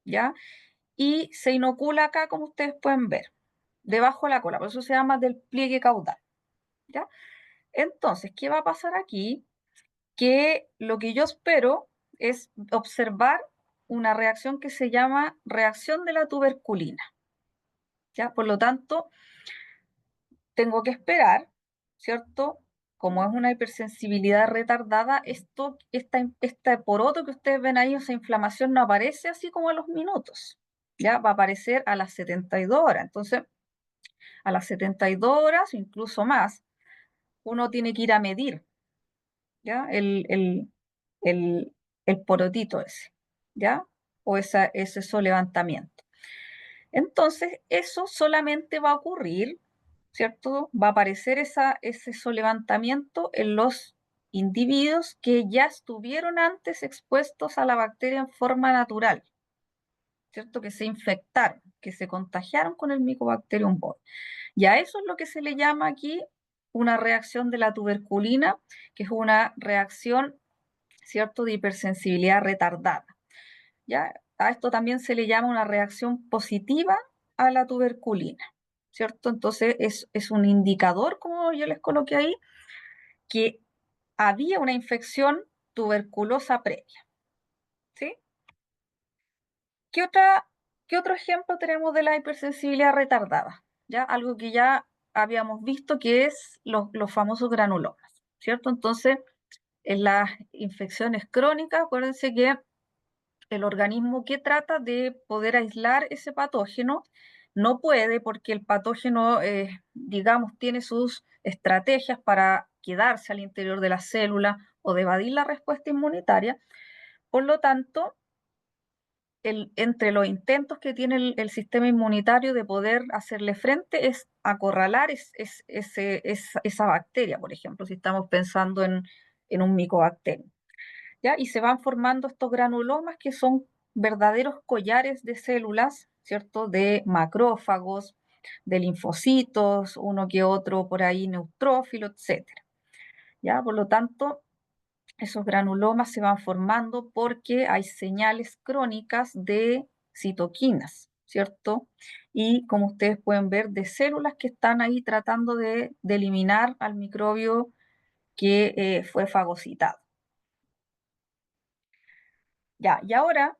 ¿ya? Y se inocula acá, como ustedes pueden ver, debajo de la cola, por eso se llama del pliegue caudal, ¿ya? Entonces, ¿qué va a pasar aquí? Que lo que yo espero es observar una reacción que se llama reacción de la tuberculina, ¿ya? Por lo tanto, tengo que esperar, ¿cierto? Como es una hipersensibilidad retardada, este poroto que ustedes ven ahí, esa inflamación no aparece así como a los minutos, ya va a aparecer a las 72 horas. Entonces, a las 72 horas, incluso más, uno tiene que ir a medir, ¿ya? El, el porotito ese, ¿ya? O ese levantamiento. Entonces, eso solamente va a ocurrir, ¿cierto? Va a aparecer ese solevantamiento en los individuos que ya estuvieron antes expuestos a la bacteria en forma natural, ¿cierto? Que se infectaron, que se contagiaron con el Mycobacterium bovis. Y a eso es lo que se le llama aquí una reacción de la tuberculina, que es una reacción, ¿cierto?, de hipersensibilidad retardada. ¿Ya? A esto también se le llama una reacción positiva a la tuberculina, ¿cierto? Entonces es un indicador, como yo les coloqué ahí, que había una infección tuberculosa previa, ¿sí? ¿Qué qué otro ejemplo tenemos de la hipersensibilidad retardada? ¿Ya? Algo que ya habíamos visto que es los famosos granulomas, ¿cierto? Entonces, en las infecciones crónicas, acuérdense que el organismo que trata de poder aislar ese patógeno no puede porque el patógeno, digamos, tiene sus estrategias para quedarse al interior de la célula o de evadir la respuesta inmunitaria. Por lo tanto, entre los intentos que tiene el sistema inmunitario de poder hacerle frente es acorralar esa bacteria, por ejemplo, si estamos pensando en un micobacterio. ¿Ya? Y se van formando estos granulomas que son verdaderos collares de células, ¿cierto? De macrófagos, de linfocitos, uno que otro por ahí neutrófilo, etcétera. ¿Ya? Por lo tanto, esos granulomas se van formando porque hay señales crónicas de citoquinas, ¿cierto? Y como ustedes pueden ver, de células que están ahí tratando de eliminar al microbio que fue fagocitado. Ya, y ahora,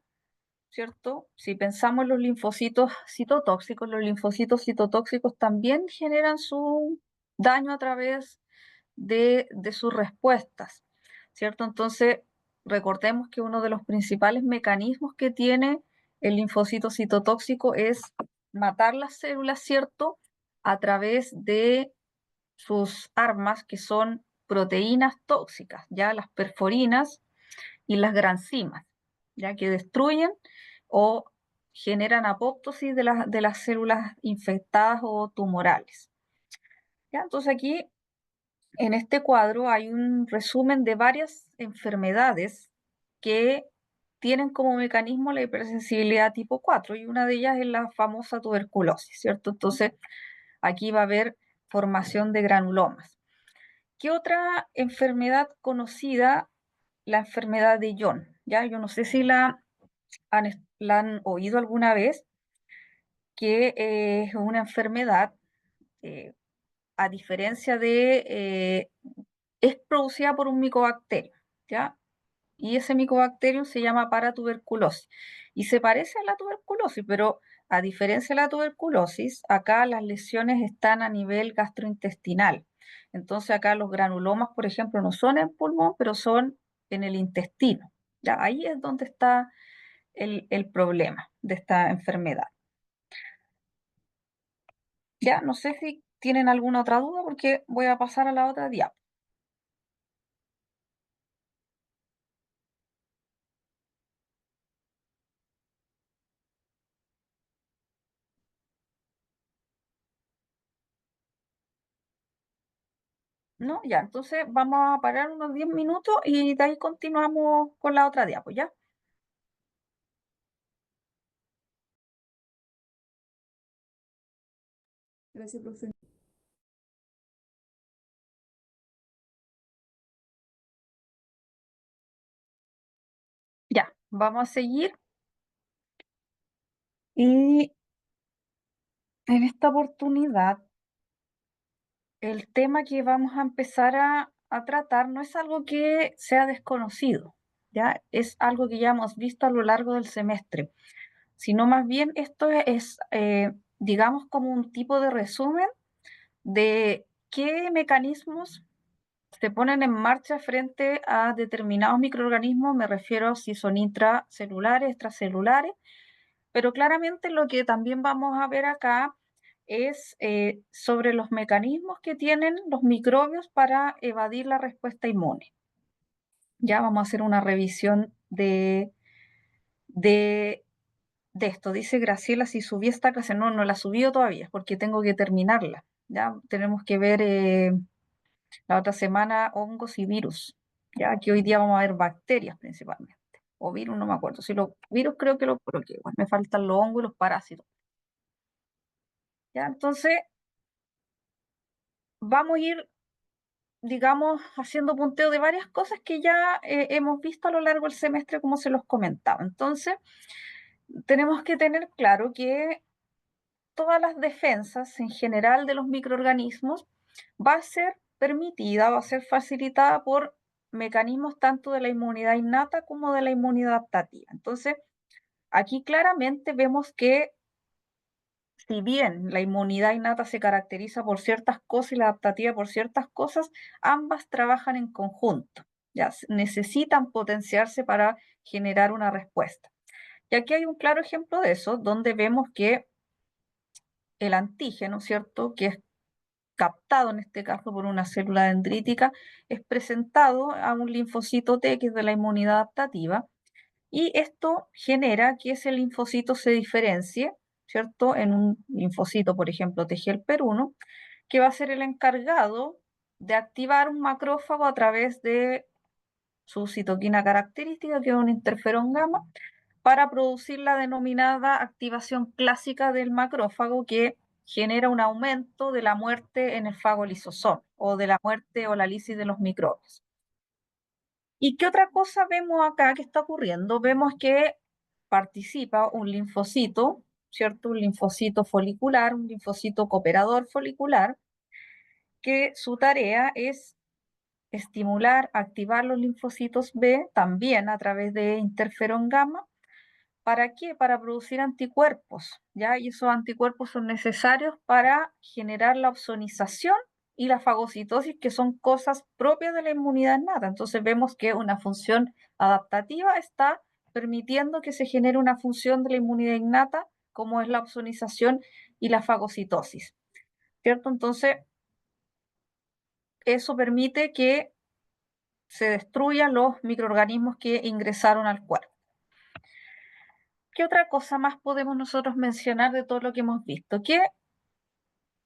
¿cierto? Si pensamos en los linfocitos citotóxicos también generan su daño a través de sus respuestas, ¿cierto? Entonces, recordemos que uno de los principales mecanismos que tiene el linfocito citotóxico es matar las células, ¿cierto? A través de sus armas, que son proteínas tóxicas, ya las perforinas y las granzimas, ya que destruyen o generan apoptosis de las células infectadas o tumorales. ¿Ya? Entonces aquí en este cuadro hay un resumen de varias enfermedades que tienen como mecanismo la hipersensibilidad tipo 4 y una de ellas es la famosa tuberculosis, ¿cierto? Entonces aquí va a haber formación de granulomas. ¿Qué otra enfermedad conocida? La enfermedad de John, ¿ya? Yo no sé si la han oído alguna vez, que es una enfermedad, eh, a diferencia es producida por un micobacterio, ¿ya? Y ese micobacterium se llama paratuberculosis. Y se parece a la tuberculosis, pero a diferencia de la tuberculosis, acá las lesiones están a nivel gastrointestinal. Entonces acá los granulomas, por ejemplo, no son en pulmón, pero son en el intestino. ¿Ya? Ahí es donde está el problema de esta enfermedad. Ya, no sé si tienen alguna otra duda porque voy a pasar a la otra diapositiva. ¿No? Ya, entonces vamos a parar unos 10 minutos y de ahí continuamos con la otra diapo, ¿ya? Gracias, profe. Ya, vamos a seguir. Y en esta oportunidad, el tema que vamos a empezar a tratar no es algo que sea desconocido, ¿ya? Es algo que ya hemos visto a lo largo del semestre, sino más bien esto es, digamos, como un tipo de resumen de qué mecanismos se ponen en marcha frente a determinados microorganismos, me refiero a si son intracelulares, extracelulares, pero claramente lo que también vamos a ver acá es sobre los mecanismos que tienen los microbios para evadir la respuesta inmune. Ya vamos a hacer una revisión de, de esto. Dice Graciela, si subí esta clase, no la subí todavía, porque tengo que terminarla. Ya tenemos que ver la otra semana hongos y virus. Ya que hoy día vamos a ver bacterias principalmente. O virus, no me acuerdo. Si los virus creo que lo coloqué. Igual me faltan los hongos y los parásitos. Ya, entonces vamos a ir, digamos, haciendo punteo de varias cosas que ya hemos visto a lo largo del semestre, como se los comentaba. Entonces, tenemos que tener claro que todas las defensas en general de los microorganismos va a ser permitida, va a ser facilitada por mecanismos tanto de la inmunidad innata como de la inmunidad adaptativa. Entonces, aquí claramente vemos que si bien la inmunidad innata se caracteriza por ciertas cosas y la adaptativa por ciertas cosas, ambas trabajan en conjunto, ya necesitan potenciarse para generar una respuesta. Y aquí hay un claro ejemplo de eso, donde vemos que el antígeno, ¿cierto?, que es captado en este caso por una célula dendrítica, es presentado a un linfocito T, que es de la inmunidad adaptativa, y esto genera que ese linfocito se diferencie, ¿cierto?, en un linfocito, por ejemplo, TGLPER1, que va a ser el encargado de activar un macrófago a través de su citoquina característica, que es un interferón gamma, para producir la denominada activación clásica del macrófago, que genera un aumento de la muerte en el fago lisosoma, o de la muerte o la lisis de los microbios. ¿Y qué otra cosa vemos acá que está ocurriendo? Vemos que participa un linfocito, ¿cierto? Un linfocito folicular, un linfocito cooperador folicular, que su tarea es estimular, activar los linfocitos B, también a través de interferón gamma. ¿Para qué? Para producir anticuerpos, ¿ya? Y esos anticuerpos son necesarios para generar la opsonización y la fagocitosis, que son cosas propias de la inmunidad innata. Entonces vemos que una función adaptativa está permitiendo que se genere una función de la inmunidad innata, como es la opsonización y la fagocitosis, ¿cierto? Entonces, eso permite que se destruyan los microorganismos que ingresaron al cuerpo. ¿Qué otra cosa más podemos nosotros mencionar de todo lo que hemos visto? Que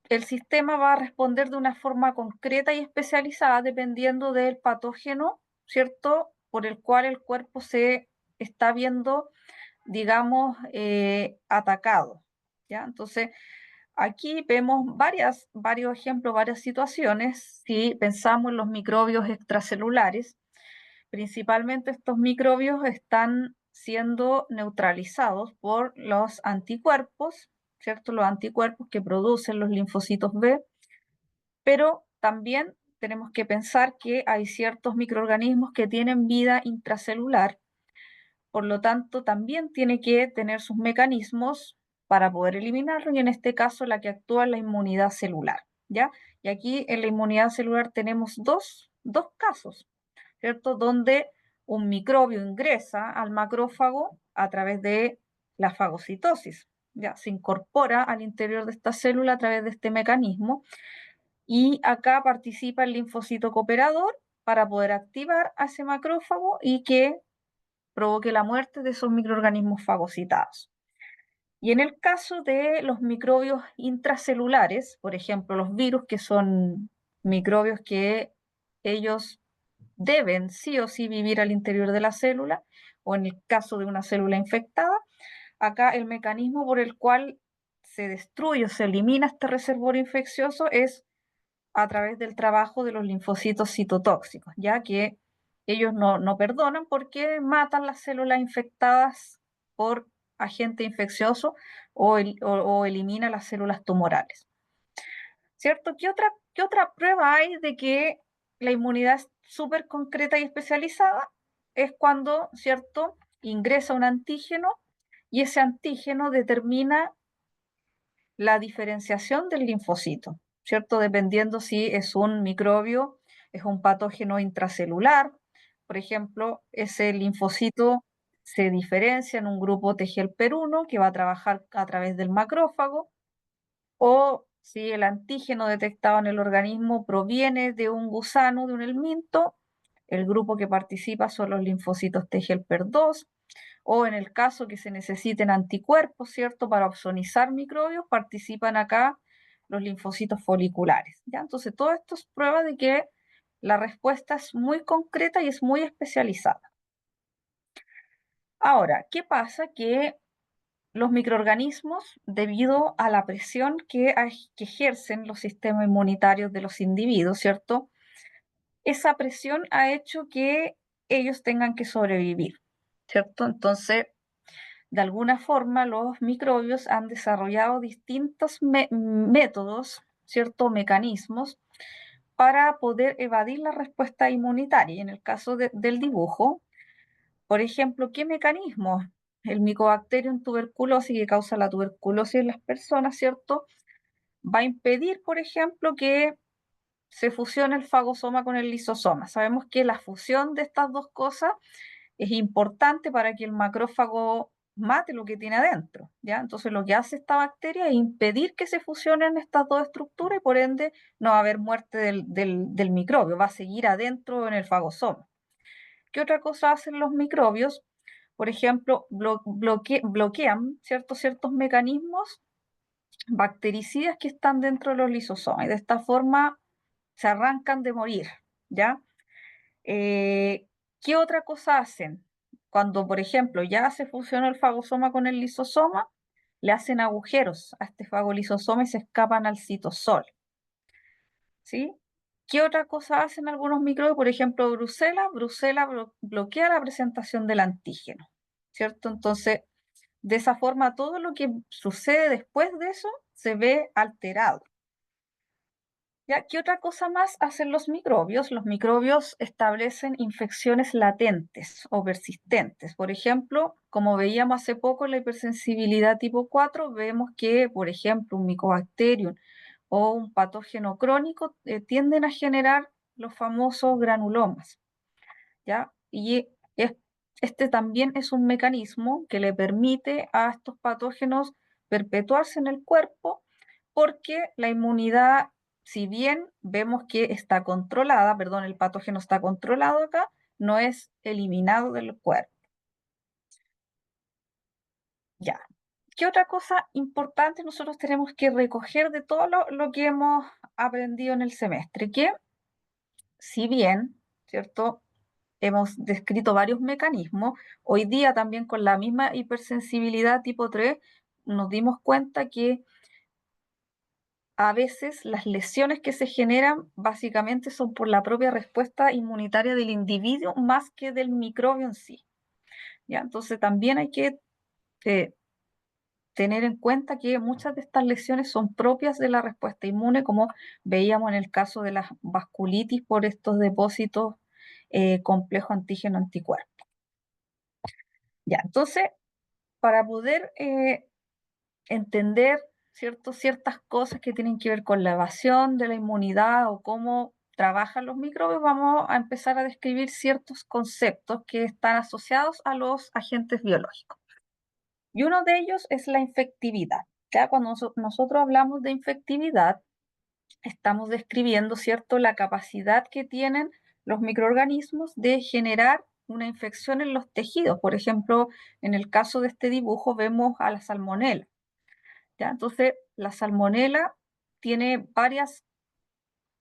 el sistema va a responder de una forma concreta y especializada dependiendo del patógeno, ¿cierto?, por el cual el cuerpo se está viendo, digamos, atacado, ¿ya? Entonces, aquí vemos varios ejemplos, varias situaciones. Si pensamos en los microbios extracelulares, principalmente estos microbios están siendo neutralizados por los anticuerpos, ¿cierto? Los anticuerpos que producen los linfocitos B, pero también tenemos que pensar que hay ciertos microorganismos que tienen vida intracelular, por lo tanto también tiene que tener sus mecanismos para poder eliminarlo, y en este caso la que actúa es la inmunidad celular, ¿ya? Y aquí en la inmunidad celular tenemos dos casos, ¿cierto? Donde un microbio ingresa al macrófago a través de la fagocitosis, ya se incorpora al interior de esta célula a través de este mecanismo, y acá participa el linfocito cooperador para poder activar a ese macrófago y que provoque la muerte de esos microorganismos fagocitados. Y en el caso de los microbios intracelulares, por ejemplo, los virus, que son microbios que ellos deben sí o sí vivir al interior de la célula, o en el caso de una célula infectada, acá el mecanismo por el cual se destruye o se elimina este reservorio infeccioso es a través del trabajo de los linfocitos citotóxicos, ya que ellos no perdonan porque matan las células infectadas por agente infeccioso o elimina las células tumorales. ¿Cierto? ¿Qué otra prueba hay de que la inmunidad es súper concreta y especializada? Es cuando, ¿cierto?, ingresa un antígeno y ese antígeno determina la diferenciación del linfocito, ¿cierto? Dependiendo si es un microbio, es un patógeno intracelular. Por ejemplo, ese linfocito se diferencia en un grupo TGLPER1 que va a trabajar a través del macrófago, o si el antígeno detectado en el organismo proviene de un gusano, de un helminto, el grupo que participa son los linfocitos TGLPER2, o en el caso que se necesiten anticuerpos, ¿cierto? Para opsonizar microbios, participan acá los linfocitos foliculares, ¿ya? Entonces, todo esto es prueba de que la respuesta es muy concreta y es muy especializada. Ahora, ¿qué pasa? Que los microorganismos, debido a la presión que ejercen los sistemas inmunitarios de los individuos, ¿cierto? Esa presión ha hecho que ellos tengan que sobrevivir, ¿cierto? Entonces, de alguna forma, los microbios han desarrollado distintos métodos, ¿cierto? Mecanismos para poder evadir la respuesta inmunitaria. Y en el caso del dibujo, por ejemplo, ¿qué mecanismos? El Mycobacterium tuberculosis, que causa la tuberculosis en las personas, ¿cierto? Va a impedir, por ejemplo, que se fusione el fagosoma con el lisosoma. Sabemos que la fusión de estas dos cosas es importante para que el macrófago mate lo que tiene adentro, ¿ya? Entonces lo que hace esta bacteria es impedir que se fusionen estas dos estructuras y por ende no va a haber muerte del microbio, va a seguir adentro en el fagosoma. ¿Qué otra cosa hacen los microbios? Por ejemplo, bloquean ciertos mecanismos bactericidas que están dentro de los lisosomas y de esta forma se arrancan de morir, ¿ya? Eh, ¿Qué otra cosa hacen? Cuando, por ejemplo, ya se fusionó el fagosoma con el lisosoma, le hacen agujeros a este fagolisosoma y se escapan al citosol, ¿sí? ¿Qué otra cosa hacen algunos microbios? Por ejemplo, Brucela bloquea la presentación del antígeno, ¿cierto? Entonces, de esa forma, todo lo que sucede después de eso se ve alterado. ¿Ya? ¿Qué otra cosa más hacen los microbios? Los microbios establecen infecciones latentes o persistentes. Por ejemplo, como veíamos hace poco en la hipersensibilidad tipo 4, vemos que, por ejemplo, un Mycobacterium o un patógeno crónico tienden a generar los famosos granulomas, ¿ya? Y este también es un mecanismo que le permite a estos patógenos perpetuarse en el cuerpo porque la inmunidad, si bien vemos que está controlada, perdón, el patógeno está controlado acá, no es eliminado del cuerpo. Ya. ¿Qué otra cosa importante nosotros tenemos que recoger de todo lo que hemos aprendido en el semestre? Que si bien, ¿cierto? Hemos descrito varios mecanismos, hoy día también con la misma hipersensibilidad tipo 3 nos dimos cuenta que a veces las lesiones que se generan básicamente son por la propia respuesta inmunitaria del individuo más que del microbio en sí, ¿ya? Entonces también hay que eh, tener en cuenta que muchas de estas lesiones son propias de la respuesta inmune, como veíamos en el caso de la vasculitis por estos depósitos complejo antígeno-anticuerpo. Ya, entonces, para poder entender ciertas cosas que tienen que ver con la evasión de la inmunidad o cómo trabajan los microbios, vamos a empezar a describir ciertos conceptos que están asociados a los agentes biológicos. Y uno de ellos es la infectividad. Ya cuando nosotros hablamos de infectividad, estamos describiendo, ¿cierto?, la capacidad que tienen los microorganismos de generar una infección en los tejidos. Por ejemplo, en el caso de este dibujo vemos a la salmonela, ¿ya? Entonces, la salmonela tiene varias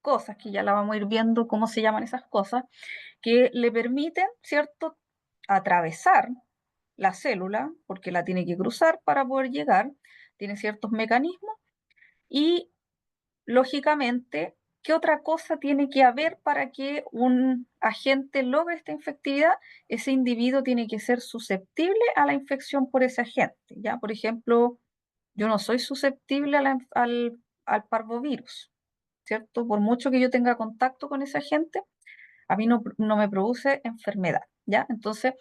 cosas, que ya la vamos a ir viendo cómo se llaman esas cosas, que le permiten, ¿cierto?, atravesar la célula, porque la tiene que cruzar para poder llegar, tiene ciertos mecanismos y, lógicamente, ¿qué otra cosa tiene que haber para que un agente logre esta infectividad? Ese individuo tiene que ser susceptible a la infección por ese agente, ¿ya? Por ejemplo, yo no soy susceptible al parvovirus, ¿cierto? Por mucho que yo tenga contacto con ese agente, a mí no me produce enfermedad, ¿ya? Entonces,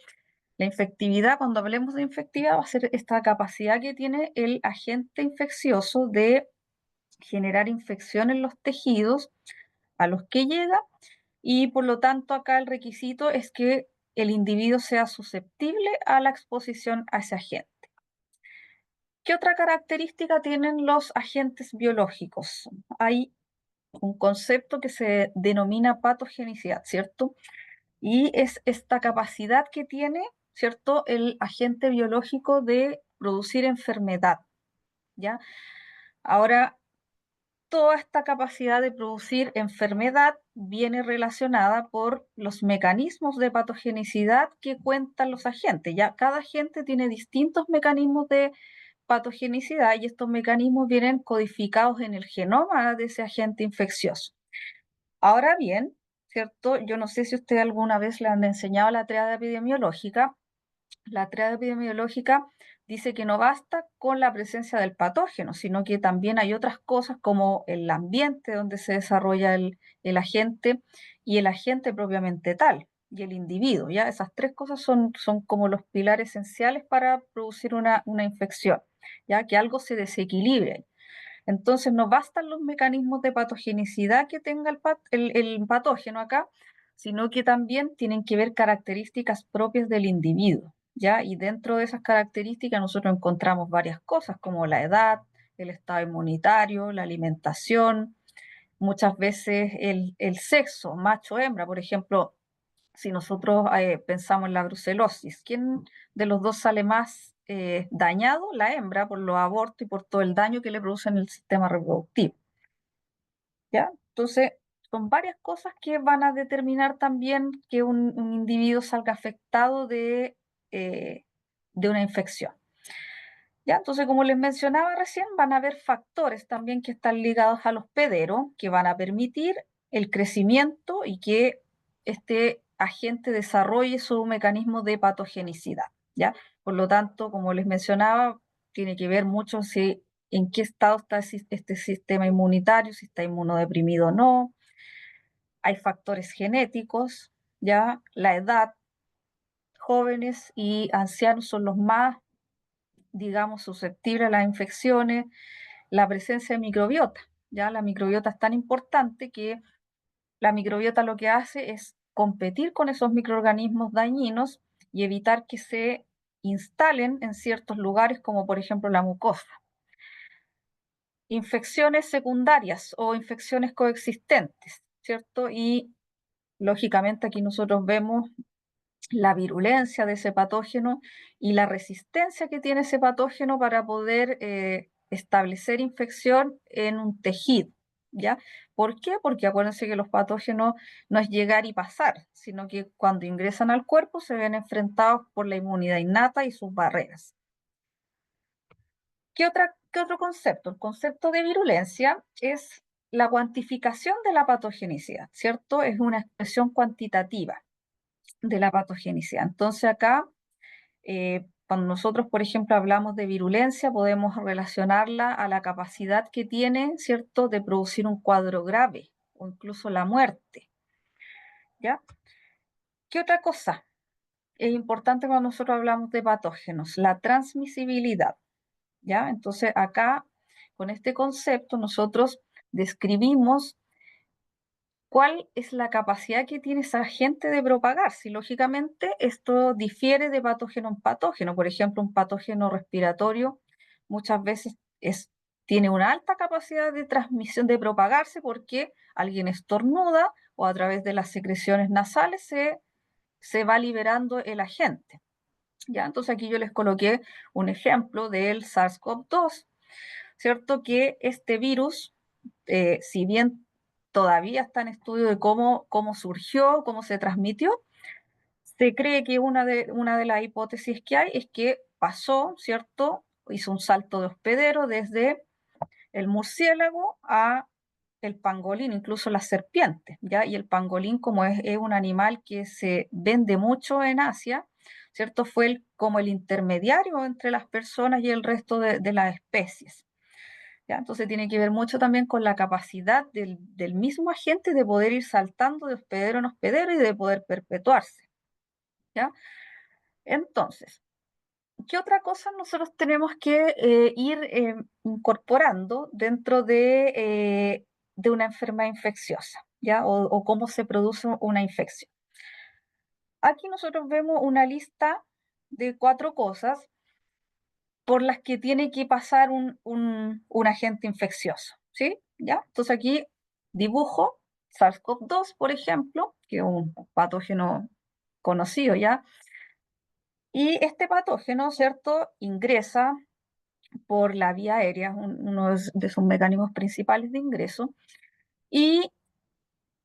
la infectividad, cuando hablemos de infectividad, va a ser esta capacidad que tiene el agente infeccioso de generar infección en los tejidos a los que llega, y por lo tanto acá el requisito es que el individuo sea susceptible a la exposición a ese agente. ¿Qué otra característica tienen los agentes biológicos? Hay un concepto que se denomina patogenicidad, ¿cierto? Y es esta capacidad que tiene, ¿cierto?, el agente biológico de producir enfermedad, ¿ya? Ahora, toda esta capacidad de producir enfermedad viene relacionada por los mecanismos de patogenicidad que cuentan los agentes. Ya cada agente tiene distintos mecanismos de patogenicidad y estos mecanismos vienen codificados en el genoma de ese agente infeccioso. Ahora bien, ¿cierto? Yo no sé si usted alguna vez le han enseñado la triada epidemiológica. La triada epidemiológica dice que no basta con la presencia del patógeno, sino que también hay otras cosas como el ambiente donde se desarrolla el agente y el agente propiamente tal, y el individuo, ¿ya? Esas tres cosas son como los pilares esenciales para producir una infección, ¿ya? Que algo se desequilibre. Entonces no bastan los mecanismos de patogenicidad que tenga el patógeno acá, sino que también tienen que ver características propias del individuo, ¿ya? Y dentro de esas características nosotros encontramos varias cosas como la edad, el estado inmunitario, la alimentación, muchas veces el sexo, macho, hembra. Por ejemplo, si nosotros pensamos en la brucelosis, ¿quién de los dos sale más dañado? La hembra, por los abortos y por todo el daño que le producen el sistema reproductivo, ¿ya? Entonces, son varias cosas que van a determinar también que un individuo salga afectado eh, de una infección. ¿Ya? Entonces, como les mencionaba recién, van a haber factores también que están ligados al hospedero que van a permitir el crecimiento y que este agente desarrolle su mecanismo de patogenicidad, ¿ya? Por lo tanto, como les mencionaba, tiene que ver mucho si en qué estado está este sistema inmunitario, si está inmunodeprimido o no. Hay factores genéticos, ¿ya? La edad, jóvenes y ancianos son los más, digamos, susceptibles a las infecciones, la presencia de microbiota. Ya la microbiota es tan importante que la microbiota lo que hace es competir con esos microorganismos dañinos y evitar que se instalen en ciertos lugares, como por ejemplo la mucosa. Infecciones secundarias o infecciones coexistentes, ¿cierto? Y lógicamente aquí nosotros vemos la virulencia de ese patógeno y la resistencia que tiene ese patógeno para poder establecer infección en un tejido, ¿ya? ¿Por qué? Porque acuérdense que los patógenos no es llegar y pasar, sino que cuando ingresan al cuerpo se ven enfrentados por la inmunidad innata y sus barreras. ¿Qué otro concepto? El concepto de virulencia es la cuantificación de la patogenicidad, ¿cierto? Es una expresión cuantitativa de la patogenicidad. Entonces acá, cuando nosotros, por ejemplo, hablamos de virulencia, podemos relacionarla a la capacidad que tiene, ¿cierto?, de producir un cuadro grave o incluso la muerte, ¿ya? ¿Qué otra cosa es importante cuando nosotros hablamos de patógenos? La transmisibilidad, ¿ya? Entonces acá, con este concepto, nosotros describimos cuál es la capacidad que tiene esa agente de propagarse. Y lógicamente esto difiere de patógeno en patógeno. Por ejemplo, un patógeno respiratorio muchas veces tiene una alta capacidad de transmisión, de propagarse, porque alguien estornuda o a través de las secreciones nasales se va liberando el agente. ¿Ya? Entonces aquí yo les coloqué un ejemplo del SARS-CoV-2, ¿cierto? Que este virus, si bien todavía está en estudio de cómo surgió, cómo se transmitió, se cree que una de las hipótesis que hay es que pasó, ¿cierto? Hizo un salto de hospedero desde el murciélago a el pangolín, incluso las serpientes, ¿ya? Y el pangolín, como es un animal que se vende mucho en Asia, ¿cierto? Fue como el intermediario entre las personas y el resto de las especies. ¿Ya? Entonces tiene que ver mucho también con la capacidad del mismo agente de poder ir saltando de hospedero en hospedero y de poder perpetuarse. ¿Ya? Entonces, ¿qué otra cosa nosotros tenemos que ir incorporando dentro de una enfermedad infecciosa, ¿ya? O cómo se produce una infección. Aquí nosotros vemos una lista de 4 cosas por las que tiene que pasar un agente infeccioso, ¿sí? ¿Ya? Entonces aquí dibujo SARS-CoV-2, por ejemplo, que es un patógeno conocido ya, y este patógeno, ¿cierto?, ingresa por la vía aérea, uno de sus mecanismos principales de ingreso, y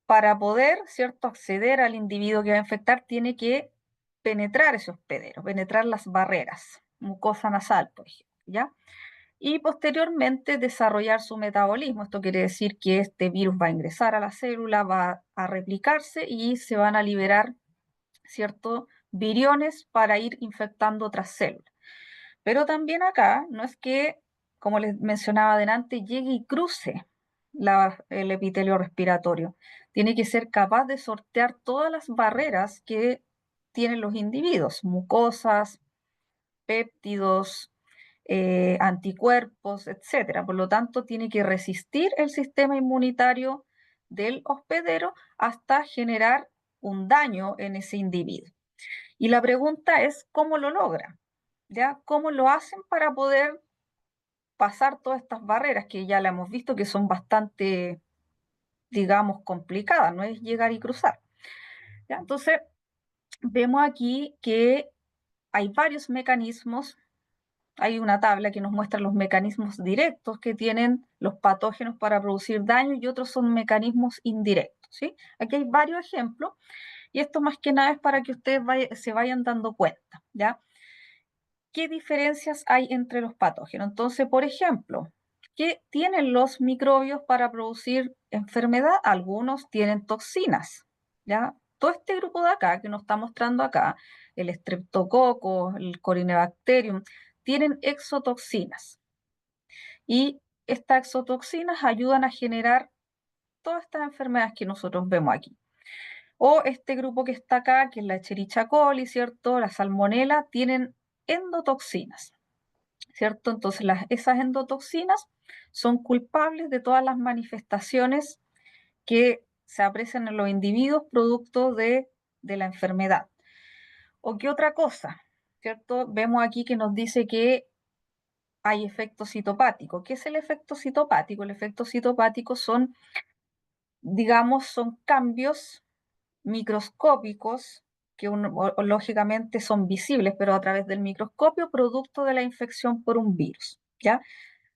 para poder, ¿cierto?, acceder al individuo que va a infectar, tiene que penetrar ese hospedero, penetrar las barreras, mucosa nasal, por ejemplo, ¿ya? Y posteriormente desarrollar su metabolismo. Esto quiere decir que este virus va a ingresar a la célula, va a replicarse y se van a liberar, ¿cierto?, viriones para ir infectando otras células. Pero también acá no es que, como les mencionaba adelante, llegue y cruce el epitelio respiratorio. Tiene que ser capaz de sortear todas las barreras que tienen los individuos, mucosas, péptidos, anticuerpos, etcétera. Por lo tanto, tiene que resistir el sistema inmunitario del hospedero hasta generar un daño en ese individuo. Y la pregunta es, ¿cómo lo logra? ¿Ya? ¿Cómo lo hacen para poder pasar todas estas barreras que ya la hemos visto que son bastante, digamos, complicadas? No es llegar y cruzar. ¿Ya? Entonces, vemos aquí que hay varios mecanismos. Hay una tabla que nos muestra los mecanismos directos que tienen los patógenos para producir daño y otros son mecanismos indirectos, ¿sí? Aquí hay varios ejemplos y esto más que nada es para que ustedes se vayan dando cuenta, ¿ya? ¿Qué diferencias hay entre los patógenos? Entonces, por ejemplo, ¿qué tienen los microbios para producir enfermedad? Algunos tienen toxinas, ¿ya? Todo este grupo de acá que nos está mostrando acá, el Streptococcus, el Corynebacterium, tienen exotoxinas. Y estas exotoxinas ayudan a generar todas estas enfermedades que nosotros vemos aquí. O este grupo que está acá, que es la Escherichia coli, ¿cierto? La Salmonella, tienen endotoxinas, ¿cierto? Entonces esas endotoxinas son culpables de todas las manifestaciones que se aprecian en los individuos producto de la enfermedad. ¿O qué otra cosa? ¿Cierto? Vemos aquí que nos dice que hay efecto citopático. ¿Qué es el efecto citopático? El efecto citopático son, digamos, son cambios microscópicos que lógicamente son visibles, pero a través del microscopio, producto de la infección por un virus, ¿ya?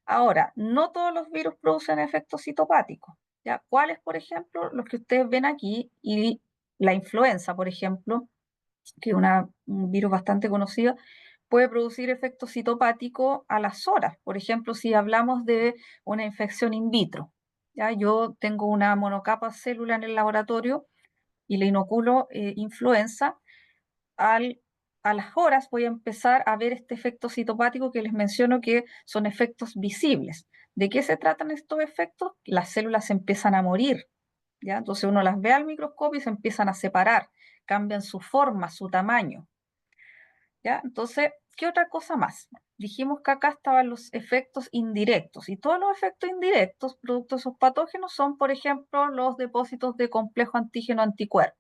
Ahora, no todos los virus producen efectos citopáticos, ¿ya? ¿Cuáles, por ejemplo? Los que ustedes ven aquí, y la influenza, por ejemplo, que es un virus bastante conocido, puede producir efecto citopático a las horas. Por ejemplo, si hablamos de una infección in vitro, ¿ya? Yo tengo una monocapa célula en el laboratorio y le inoculo influenza, a las horas voy a empezar a ver este efecto citopático que les menciono que son efectos visibles. ¿De qué se tratan estos efectos? Las células se empiezan a morir, ¿ya? Entonces uno las ve al microscopio y se empiezan a separar, cambian su forma, su tamaño, ¿ya? Entonces, ¿qué otra cosa más? Dijimos que acá estaban los efectos indirectos y todos los efectos indirectos, producto de esos patógenos, son, por ejemplo, los depósitos de complejo antígeno-anticuerpo,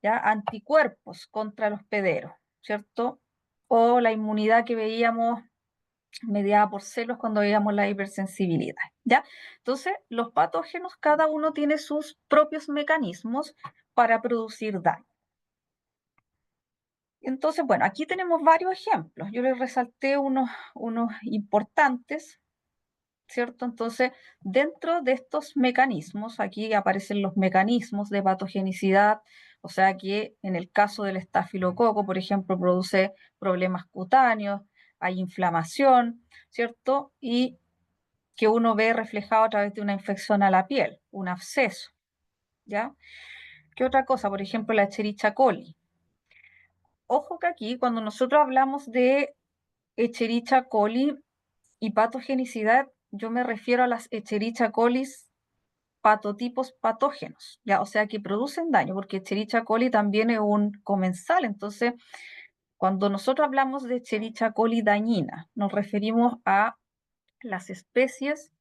¿ya? Anticuerpos contra el hospedero, ¿cierto? O la inmunidad que veíamos mediada por celos cuando veíamos la hipersensibilidad, ¿ya? Entonces, los patógenos, cada uno tiene sus propios mecanismos para producir daño. Entonces, bueno, aquí tenemos varios ejemplos. Yo les resalté unos importantes, ¿cierto? Entonces, dentro de estos mecanismos, aquí aparecen los mecanismos de patogenicidad, o sea que en el caso del estafilococo, por ejemplo, produce problemas cutáneos, hay inflamación, ¿cierto? Y que uno ve reflejado a través de una infección a la piel, un absceso, ¿ya? ¿Qué otra cosa? Por ejemplo, la Escherichia coli. Ojo que aquí, cuando nosotros hablamos de Escherichia coli y patogenicidad, yo me refiero a las Escherichia coli patotipos patógenos, ¿ya? O sea, que producen daño, porque Escherichia coli también es un comensal, entonces Cuando nosotros hablamos de Escherichia coli dañina, nos referimos a las especies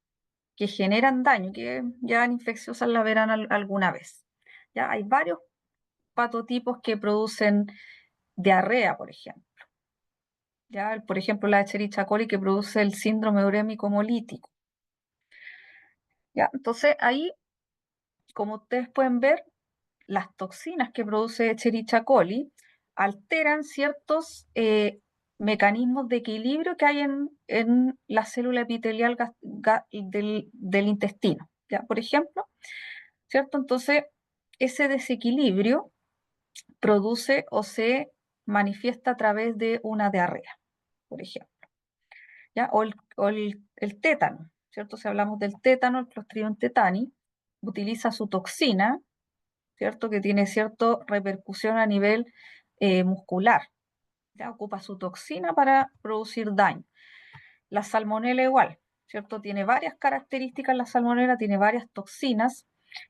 que generan daño, que ya en infecciosas la verán alguna vez. ¿Ya? Hay varios patotipos que producen diarrea, por ejemplo. ¿Ya? Por ejemplo, la Escherichia coli que produce el síndrome urémico hemolítico. ¿Ya? Entonces, ahí, como ustedes pueden ver, las toxinas que produce Escherichia coli alteran ciertos mecanismos de equilibrio que hay en la célula epitelial del intestino. ¿Ya? Por ejemplo, ¿cierto? Entonces, ese desequilibrio produce o se manifiesta a través de una diarrea, por ejemplo. ¿Ya? O el tétano, ¿cierto? Si hablamos del tétano, el Clostridium tetani utiliza su toxina, ¿cierto? Que tiene cierta repercusión a nivel muscular, ¿ya? Ocupa su toxina para producir daño. La salmonela igual, ¿cierto? Tiene varias características la salmonela, tiene varias toxinas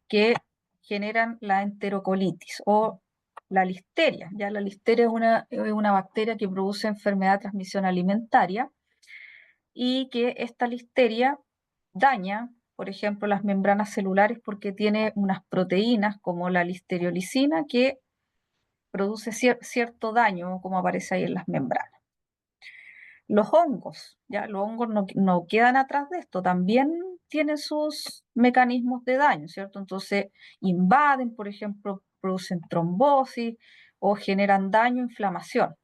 que generan la enterocolitis o la listeria. Ya la listeria es una bacteria que produce enfermedad de transmisión alimentaria y que esta listeria daña, por ejemplo, las membranas celulares porque tiene unas proteínas como la listeriolicina que produce cierto daño, como aparece ahí en las membranas. Los hongos, ya los hongos no quedan atrás de esto, también tienen sus mecanismos de daño, ¿cierto? Entonces invaden, por ejemplo, producen trombosis o generan daño, inflamación.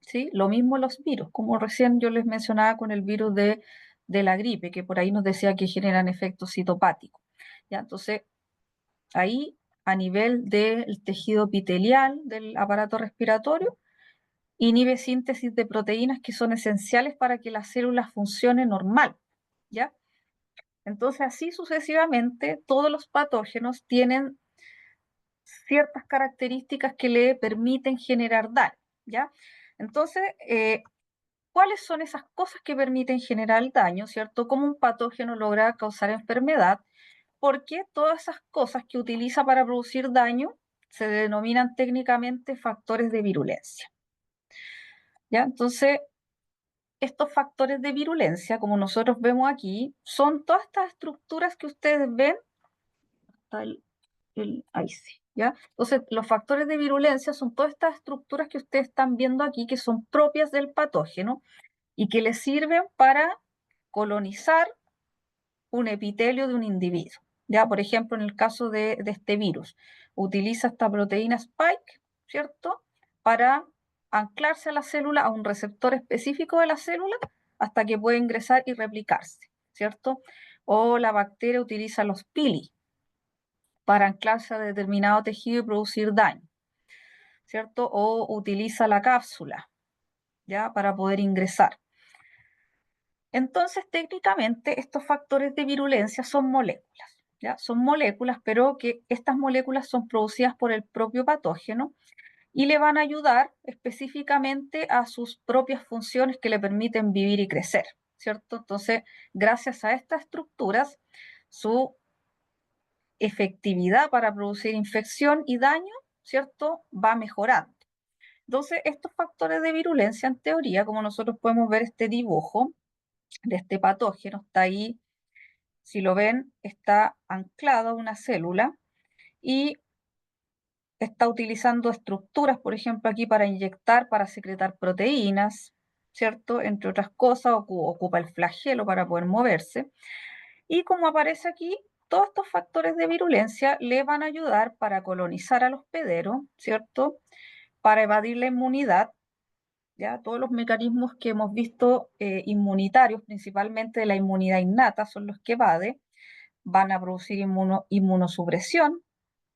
¿Sí? Lo mismo los virus, como recién yo les mencionaba con el virus de la gripe, que por ahí nos decía que generan efectos citopáticos. ¿Ya? Entonces, ahí a nivel del tejido epitelial del aparato respiratorio, inhibe síntesis de proteínas que son esenciales para que las células funcionen normal, ¿ya? Entonces, así sucesivamente, todos los patógenos tienen ciertas características que le permiten generar daño, ¿ya? Entonces, ¿cuáles son esas cosas que permiten generar daño, ¿cierto? ¿Cómo un patógeno logra causar enfermedad? Porque todas esas cosas que utiliza para producir daño se denominan técnicamente factores de virulencia, ¿ya? Entonces, estos factores de virulencia, como nosotros vemos aquí, son todas estas estructuras que ustedes ven. Está ahí sí, ¿ya? Entonces, los factores de virulencia son todas estas estructuras que ustedes están viendo aquí, que son propias del patógeno y que le sirven para colonizar un epitelio de un individuo. Ya, por ejemplo, en el caso de este virus, utiliza esta proteína Spike, ¿cierto? Para anclarse a la célula, a un receptor específico de la célula, hasta que puede ingresar y replicarse, ¿cierto? O la bacteria utiliza los pili para anclarse a determinado tejido y producir daño, ¿cierto? O utiliza la cápsula, ¿ya? Para poder ingresar. Entonces, técnicamente, estos factores de virulencia son moléculas, ¿ya? Son moléculas, pero que estas moléculas son producidas por el propio patógeno y le van a ayudar específicamente a sus propias funciones que le permiten vivir y crecer, ¿cierto? Entonces, gracias a estas estructuras, su efectividad para producir infección y daño, ¿cierto? Va mejorando. Entonces, estos factores de virulencia, en teoría, como nosotros podemos ver este dibujo de este patógeno, está ahí, si lo ven, está anclado a una célula y está utilizando estructuras, por ejemplo, aquí para inyectar, para secretar proteínas, ¿cierto? Entre otras cosas, ocupa el flagelo para poder moverse. Y como aparece aquí, todos estos factores de virulencia le van a ayudar para colonizar al hospedero, ¿cierto? Para evadir la inmunidad, ¿ya? Todos los mecanismos que hemos visto inmunitarios, principalmente de la inmunidad innata, son los que evade, van a producir inmunosupresión,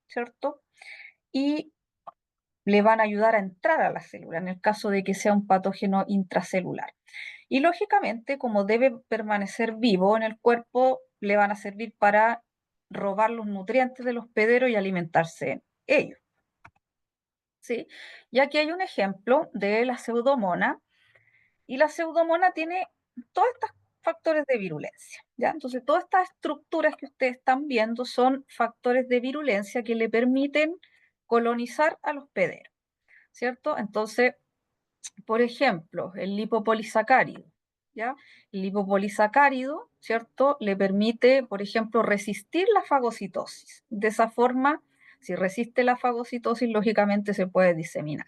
¿cierto? Y le van a ayudar a entrar a la célula en el caso de que sea un patógeno intracelular. Y lógicamente, como debe permanecer vivo en el cuerpo, le van a servir para robar los nutrientes del hospedero y alimentarse en ellos. ¿Sí? Y aquí hay un ejemplo de la pseudomona, y la pseudomona tiene todos estos factores de virulencia, ¿ya? Entonces, todas estas estructuras que ustedes están viendo son factores de virulencia que le permiten colonizar al hospedero, ¿cierto? Entonces, por ejemplo, el lipopolisacárido, ¿ya? El lipopolisacárido, ¿cierto? Le permite, por ejemplo, resistir la fagocitosis. De esa forma, si resiste la fagocitosis, lógicamente se puede diseminar.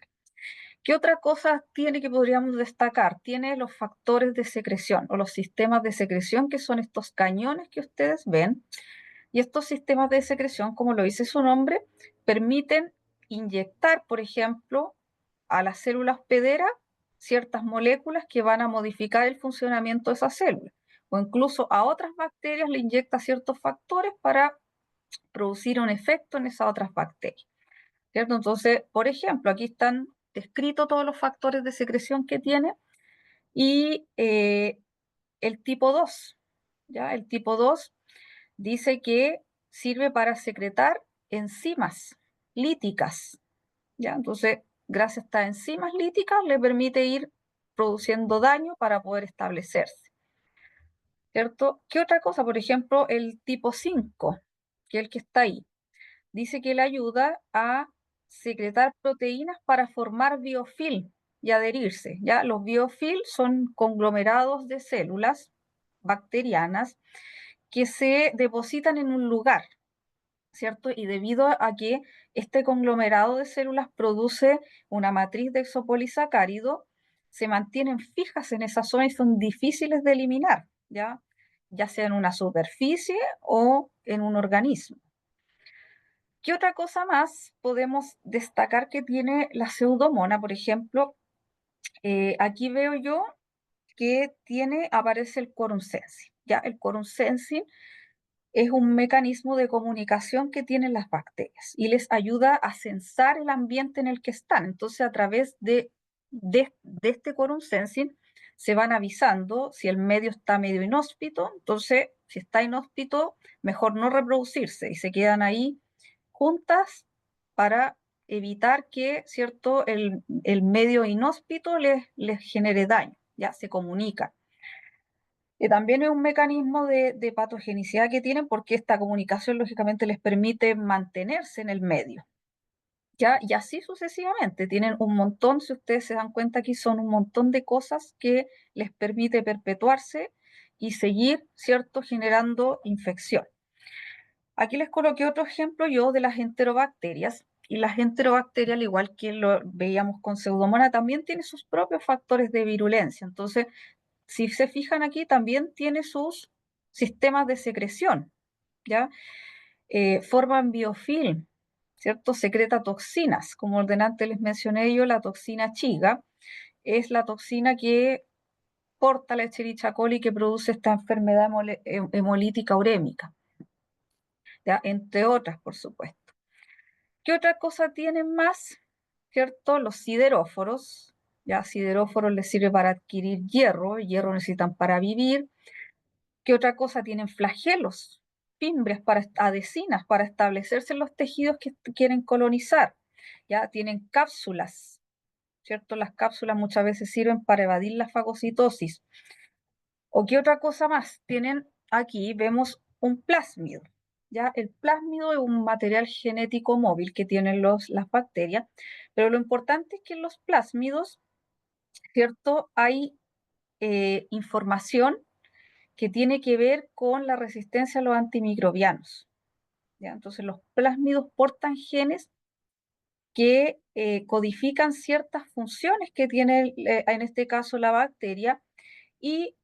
¿Qué otra cosa tiene que podríamos destacar? Tiene los factores de secreción o los sistemas de secreción, que son estos cañones que ustedes ven. Y estos sistemas de secreción, como lo dice su nombre, permiten inyectar, por ejemplo, a las células hospederas ciertas moléculas que van a modificar el funcionamiento de esas células. O incluso a otras bacterias le inyecta ciertos factores para producir un efecto en esas otras bacterias. ¿Cierto? Entonces, por ejemplo, aquí están descritos todos los factores de secreción que tiene y el tipo 2, ¿ya? El tipo 2 dice que sirve para secretar enzimas líticas, ¿ya? Entonces, gracias a estas enzimas líticas le permite ir produciendo daño para poder establecerse, ¿cierto? ¿Qué otra cosa? Por ejemplo, el tipo 5, que es el que está ahí, dice que le ayuda a secretar proteínas para formar biofilm y adherirse, ¿ya? Los biofilm son conglomerados de células bacterianas que se depositan en un lugar, ¿cierto? Y debido a que este conglomerado de células produce una matriz de exopolisacárido, se mantienen fijas en esa zona y son difíciles de eliminar, ¿ya? Ya sea en una superficie o en un organismo. ¿Qué otra cosa más podemos destacar que tiene la pseudomona, por ejemplo? Aquí veo yo que aparece el quorum sensing. ¿Ya? El quorum sensing es un mecanismo de comunicación que tienen las bacterias y les ayuda a censar el ambiente en el que están. Entonces, a través de este quorum sensing se van avisando si el medio está medio inhóspito. Entonces, si está inhóspito, mejor no reproducirse y se quedan ahí juntas para evitar que, ¿cierto?, el medio inhóspito les genere daño, ya se comunica. También es un mecanismo de patogenicidad que tienen porque esta comunicación lógicamente les permite mantenerse en el medio. ¿Ya? Y así sucesivamente. Tienen un montón, si ustedes se dan cuenta aquí, son un montón de cosas que les permite perpetuarse y seguir, ¿cierto?, generando infección. Aquí les coloqué otro ejemplo yo de las enterobacterias. Y las enterobacterias, al igual que lo veíamos con Pseudomonas, también tiene sus propios factores de virulencia. Entonces, si se fijan aquí, también tiene sus sistemas de secreción, ¿ya? Forman biofilm, ¿cierto? Secreta toxinas, como ordenante les mencioné yo, la toxina Chiga es la toxina que porta la Escherichia coli que produce esta enfermedad hemolítica urémica, ¿ya? Entre otras, por supuesto. ¿Qué otra cosa tienen más? ¿Cierto? Los sideróforos, ¿ya? Sideróforos les sirve para adquirir hierro, hierro necesitan para vivir. ¿Qué otra cosa? Tienen flagelos, fimbres, adhesinas para establecerse en los tejidos que quieren colonizar. Ya tienen cápsulas, ¿cierto? Las cápsulas muchas veces sirven para evadir la fagocitosis. ¿O qué otra cosa más? Tienen aquí, vemos un plásmido. ¿Ya? El plásmido es un material genético móvil que tienen las bacterias, pero lo importante es que en los plásmidos, ¿cierto? Hay información que tiene que ver con la resistencia a los antimicrobianos. ¿Ya? Entonces, los plásmidos portan genes que codifican ciertas funciones que tiene, en este caso, la bacteria, y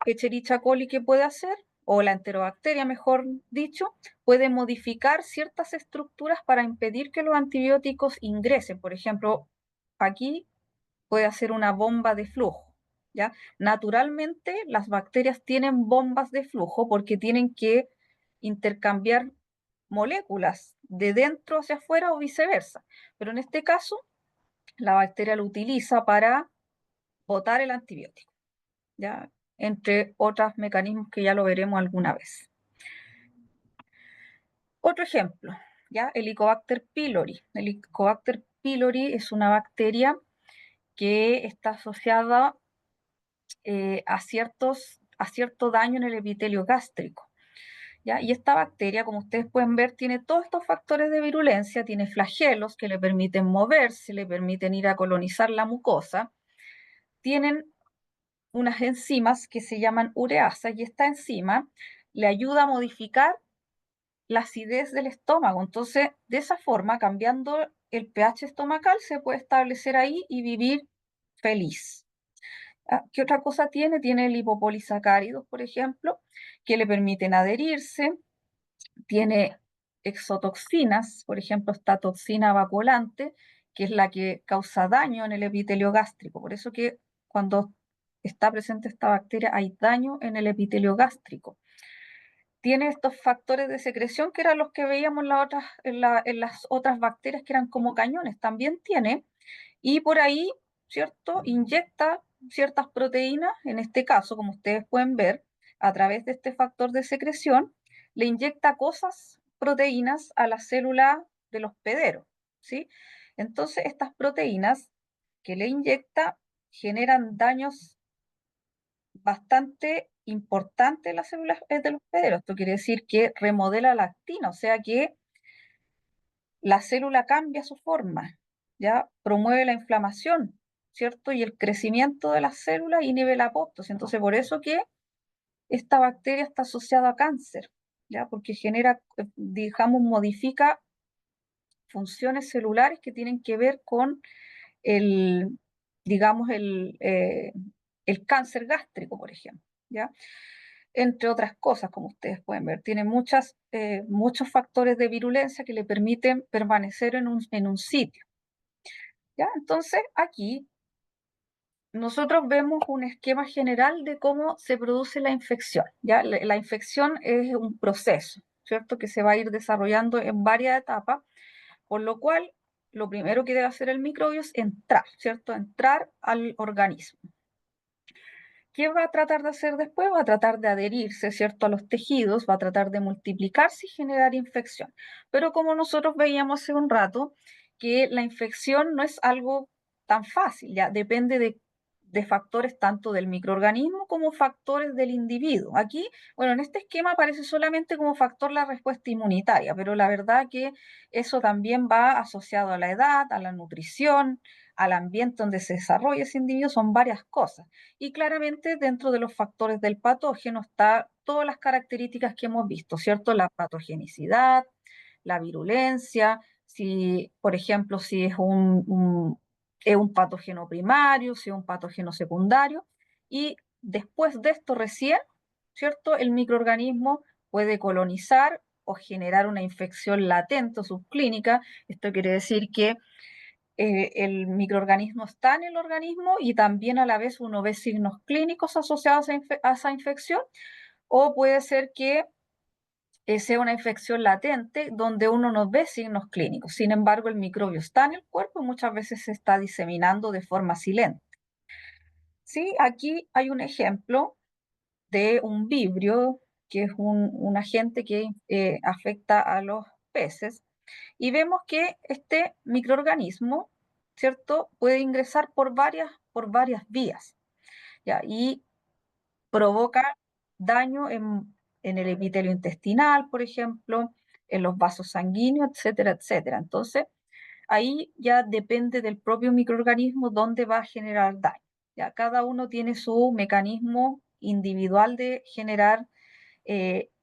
Escherichia coli, ¿qué puede hacer? O la enterobacteria, mejor dicho, puede modificar ciertas estructuras para impedir que los antibióticos ingresen. Por ejemplo, aquí puede hacer una bomba de flujo. ¿Ya? Naturalmente, las bacterias tienen bombas de flujo porque tienen que intercambiar moléculas de dentro hacia afuera o viceversa. Pero en este caso, la bacteria lo utiliza para botar el antibiótico, ¿ya? Entre otros mecanismos que ya lo veremos alguna vez. Otro ejemplo, ¿ya? Helicobacter pylori. Helicobacter pylori es una bacteria que está asociada a cierto daño en el epitelio gástrico. ¿ya? Y esta bacteria, como ustedes pueden ver, tiene todos estos factores de virulencia, tiene flagelos que le permiten moverse, le permiten ir a colonizar la mucosa, tienen unas enzimas que se llaman ureasas y esta enzima le ayuda a modificar la acidez del estómago. Entonces, de esa forma, cambiando el pH estomacal, se puede establecer ahí y vivir feliz. ¿Qué otra cosa tiene? Tiene lipopolisacáridos, por ejemplo, que le permiten adherirse. Tiene exotoxinas, por ejemplo, esta toxina vacuolante, que es la que causa daño en el epitelio gástrico. Por eso que cuando está presente esta bacteria hay daño en el epitelio gástrico. Tiene estos factores de secreción que eran los que veíamos en las otras bacterias que eran como cañones. También tiene, y por ahí, ¿cierto? Inyecta ciertas proteínas, en este caso, como ustedes pueden ver, a través de este factor de secreción, le inyecta cosas, proteínas, a la célula del hospedero, ¿sí? Entonces, estas proteínas que le inyecta generan daños bastante importantes en las células del hospedero. Esto quiere decir que remodela la actina, o sea que la célula cambia su forma, ya promueve la inflamación, ¿cierto? Y el crecimiento de las células inhibe la apoptosis. Entonces, por eso que esta bacteria está asociada a cáncer, ya, porque genera, digamos, modifica funciones celulares que tienen que ver con el, digamos, el cáncer gástrico, por ejemplo, ¿ya? Entre otras cosas, como ustedes pueden ver. Tiene muchos factores de virulencia que le permiten permanecer en un sitio, ¿ya? Entonces, aquí nosotros vemos un esquema general de cómo se produce la infección, ¿ya? La infección es un proceso, ¿cierto? Que se va a ir desarrollando en varias etapas, por lo cual lo primero que debe hacer el microbio es entrar, ¿cierto? Entrar al organismo. ¿Qué va a tratar de hacer después? Va a tratar de adherirse, ¿cierto?, a los tejidos, va a tratar de multiplicarse y generar infección. Pero como nosotros veíamos hace un rato, que la infección no es algo tan fácil, ya depende de factores tanto del microorganismo como factores del individuo. Aquí, bueno, en este esquema aparece solamente como factor la respuesta inmunitaria, pero la verdad que eso también va asociado a la edad, a la nutrición, al ambiente donde se desarrolla ese individuo, son varias cosas. Y claramente dentro de los factores del patógeno está todas las características que hemos visto, ¿cierto? La patogenicidad, la virulencia, si, por ejemplo, si es un patógeno primario, si es un patógeno secundario, y después de esto recién, ¿cierto? El microorganismo puede colonizar o generar una infección latente o subclínica. Esto quiere decir que el microorganismo está en el organismo y también a la vez uno ve signos clínicos asociados a esa infección, o puede ser que sea una infección latente donde uno no ve signos clínicos. Sin embargo, el microbio está en el cuerpo y muchas veces se está diseminando de forma silente. Sí, aquí hay un ejemplo de un vibrio, que es un agente que afecta a los peces, y vemos que este microorganismo, ¿cierto?, puede ingresar por varias vías, ¿ya? Y provoca daño en el epitelio intestinal, por ejemplo, en los vasos sanguíneos, etcétera, etcétera. Entonces, ahí ya depende del propio microorganismo dónde va a generar daño. ¿Ya? Cada uno tiene su mecanismo individual de generar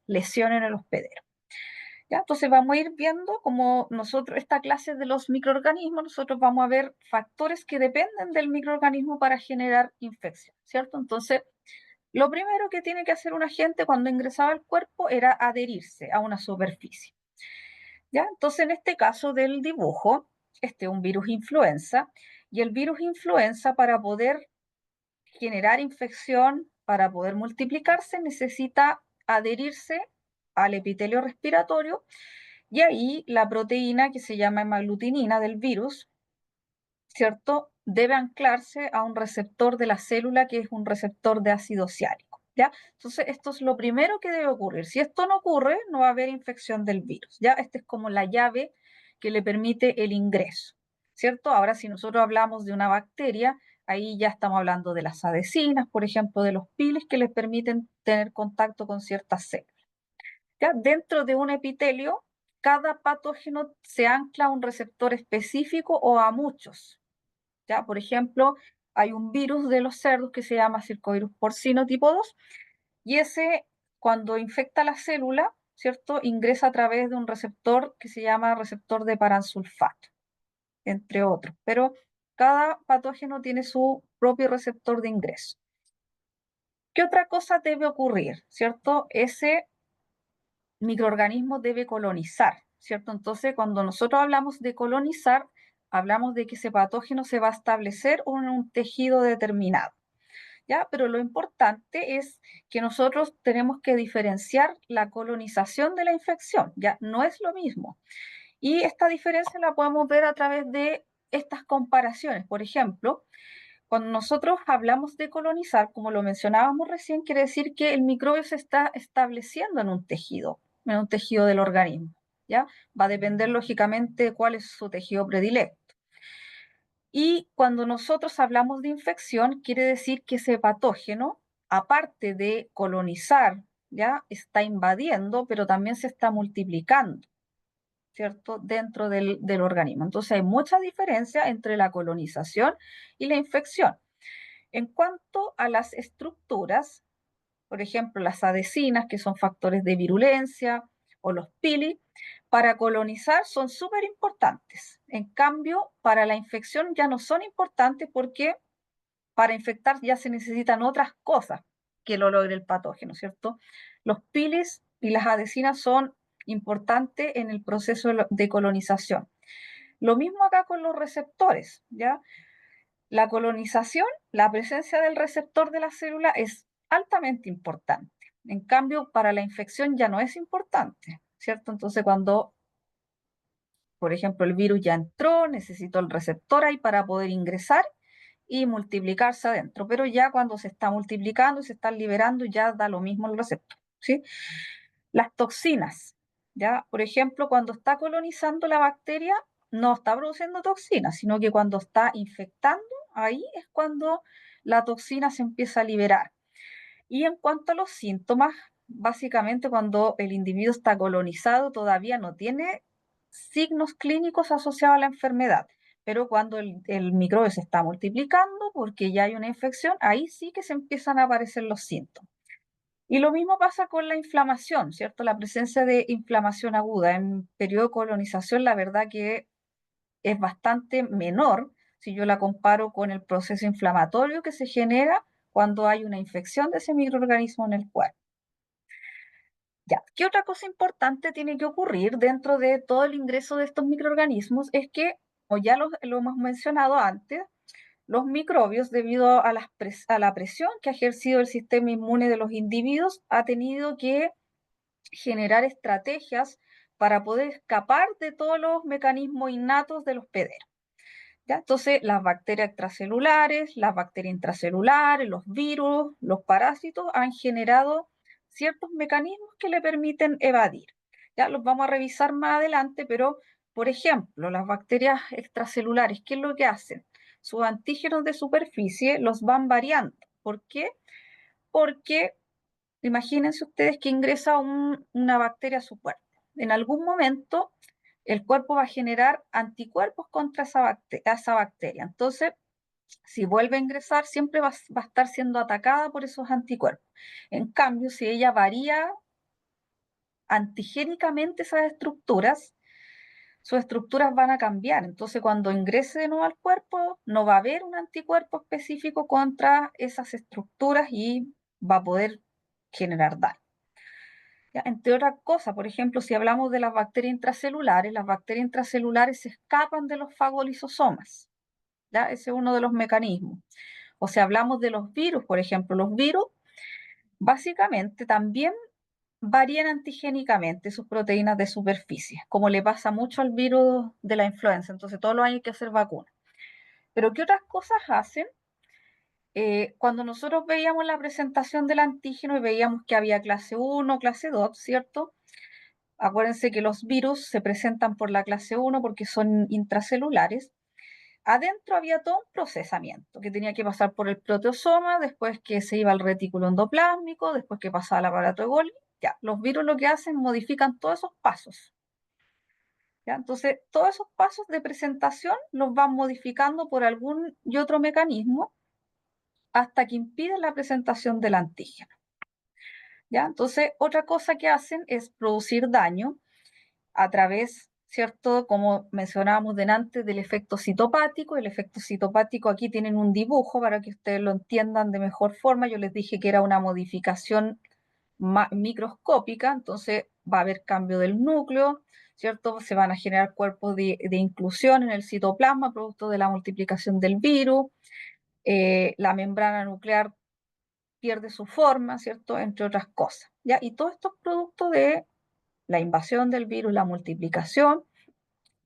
lesión en el hospedero. ¿Ya? Entonces vamos a ir viendo como nosotros, esta clase de los microorganismos, nosotros vamos a ver factores que dependen del microorganismo para generar infección, ¿cierto? Entonces, lo primero que tiene que hacer un agente cuando ingresaba al cuerpo era adherirse a una superficie, ¿ya? Entonces, en este caso del dibujo, este es un virus influenza, y el virus influenza para poder generar infección, para poder multiplicarse, necesita adherirse al epitelio respiratorio y ahí la proteína que se llama hemaglutinina del virus, ¿cierto? Debe anclarse a un receptor de la célula que es un receptor de ácido ciálico, ¿ya? Entonces, esto es lo primero que debe ocurrir. Si esto no ocurre, no va a haber infección del virus, ¿ya? Esta es como la llave que le permite el ingreso, ¿cierto? Ahora, si nosotros hablamos de una bacteria, ahí ya estamos hablando de las adhesinas, por ejemplo, de los piles que les permiten tener contacto con ciertas células. ¿Ya? Dentro de un epitelio, cada patógeno se ancla a un receptor específico o a muchos. ¿Ya? Por ejemplo, hay un virus de los cerdos que se llama circovirus porcino tipo 2, y ese, cuando infecta la célula, ¿cierto?, ingresa a través de un receptor que se llama receptor de paransulfato, entre otros. Pero cada patógeno tiene su propio receptor de ingreso. ¿Qué otra cosa debe ocurrir? ¿Cierto? Ese microorganismo debe colonizar, ¿cierto? Entonces, cuando nosotros hablamos de colonizar, hablamos de que ese patógeno se va a establecer en un tejido determinado, ¿ya? Pero lo importante es que nosotros tenemos que diferenciar la colonización de la infección, ¿ya? No es lo mismo. Y esta diferencia la podemos ver a través de estas comparaciones. Por ejemplo, cuando nosotros hablamos de colonizar, como lo mencionábamos recién, quiere decir que el microbio se está estableciendo en un tejido del organismo, ¿ya? Va a depender lógicamente de cuál es su tejido predilecto. Y cuando nosotros hablamos de infección, quiere decir que ese patógeno, aparte de colonizar, ¿ya?, está invadiendo, pero también se está multiplicando, ¿cierto?, dentro del organismo. Entonces hay mucha diferencia entre la colonización y la infección. En cuanto a las estructuras, por ejemplo, las adhesinas, que son factores de virulencia, o los pili, para colonizar son súper importantes. En cambio, para la infección ya no son importantes porque para infectar ya se necesitan otras cosas que lo logre el patógeno, ¿cierto? Los pilis y las adhesinas son importantes en el proceso de colonización. Lo mismo acá con los receptores, ¿ya? La colonización, la presencia del receptor de la célula es altamente importante. En cambio, para la infección ya no es importante, ¿cierto? Entonces, cuando, por ejemplo, el virus ya entró, necesito el receptor ahí para poder ingresar y multiplicarse adentro. Pero ya cuando se está multiplicando y se está liberando, ya da lo mismo el receptor, ¿sí? Las toxinas, ¿ya? Por ejemplo, cuando está colonizando la bacteria, no está produciendo toxinas, sino que cuando está infectando, ahí es cuando la toxina se empieza a liberar. Y en cuanto a los síntomas, básicamente cuando el individuo está colonizado todavía no tiene signos clínicos asociados a la enfermedad, pero cuando el microbio se está multiplicando porque ya hay una infección, ahí sí que se empiezan a aparecer los síntomas. Y lo mismo pasa con la inflamación, ¿cierto? La presencia de inflamación aguda en periodo de colonización, la verdad que es bastante menor si yo la comparo con el proceso inflamatorio que se genera cuando hay una infección de ese microorganismo en el cuerpo. Ya, ¿qué otra cosa importante tiene que ocurrir dentro de todo el ingreso de estos microorganismos? Es que, o ya lo hemos mencionado antes, los microbios, debido a la presión que ha ejercido el sistema inmune de los individuos, ha tenido que generar estrategias para poder escapar de todos los mecanismos innatos de los hospederos, ¿ya? Entonces, las bacterias extracelulares, las bacterias intracelulares, los virus, los parásitos han generado ciertos mecanismos que le permiten evadir. Ya los vamos a revisar más adelante, pero, por ejemplo, las bacterias extracelulares, ¿qué es lo que hacen? Sus antígenos de superficie los van variando. ¿Por qué? Porque imagínense ustedes que ingresa una bacteria a su cuerpo. En algún momento el cuerpo va a generar anticuerpos contra esa bacteria. Entonces, si vuelve a ingresar, siempre va a estar siendo atacada por esos anticuerpos. En cambio, si ella varía antigénicamente esas estructuras, sus estructuras van a cambiar. Entonces, cuando ingrese de nuevo al cuerpo, no va a haber un anticuerpo específico contra esas estructuras y va a poder generar daño. ¿Ya? Entre otras cosas, por ejemplo, si hablamos de las bacterias intracelulares se escapan de los fagolisosomas, ¿ya? Ese es uno de los mecanismos. O si hablamos de los virus, por ejemplo, los virus básicamente también varían antigénicamente sus proteínas de superficie, como le pasa mucho al virus de la influenza. Entonces, todos los años hay que hacer vacunas. Pero ¿qué otras cosas hacen? Cuando nosotros veíamos la presentación del antígeno y veíamos que había clase 1, clase 2, ¿cierto? Acuérdense que los virus se presentan por la clase 1 porque son intracelulares. Adentro había todo un procesamiento que tenía que pasar por el proteosoma, después que se iba al retículo endoplásmico, después que pasaba al aparato de Golgi Ya, los virus lo que hacen, modifican todos esos pasos. ¿Ya? Entonces, todos esos pasos de presentación los van modificando por algún y otro mecanismo hasta que impiden la presentación del antígeno. ¿Ya? Entonces, otra cosa que hacen es producir daño a través, ¿cierto? Como mencionábamos delante, del efecto citopático. El efecto citopático, aquí tienen un dibujo para que ustedes lo entiendan de mejor forma. Yo les dije que era una modificación microscópica, entonces va a haber cambio del núcleo, ¿cierto? Se van a generar cuerpos de inclusión en el citoplasma, producto de la multiplicación del virus. La membrana nuclear pierde su forma, ¿cierto? Entre otras cosas, ¿ya? Y todo esto es producto de la invasión del virus, la multiplicación,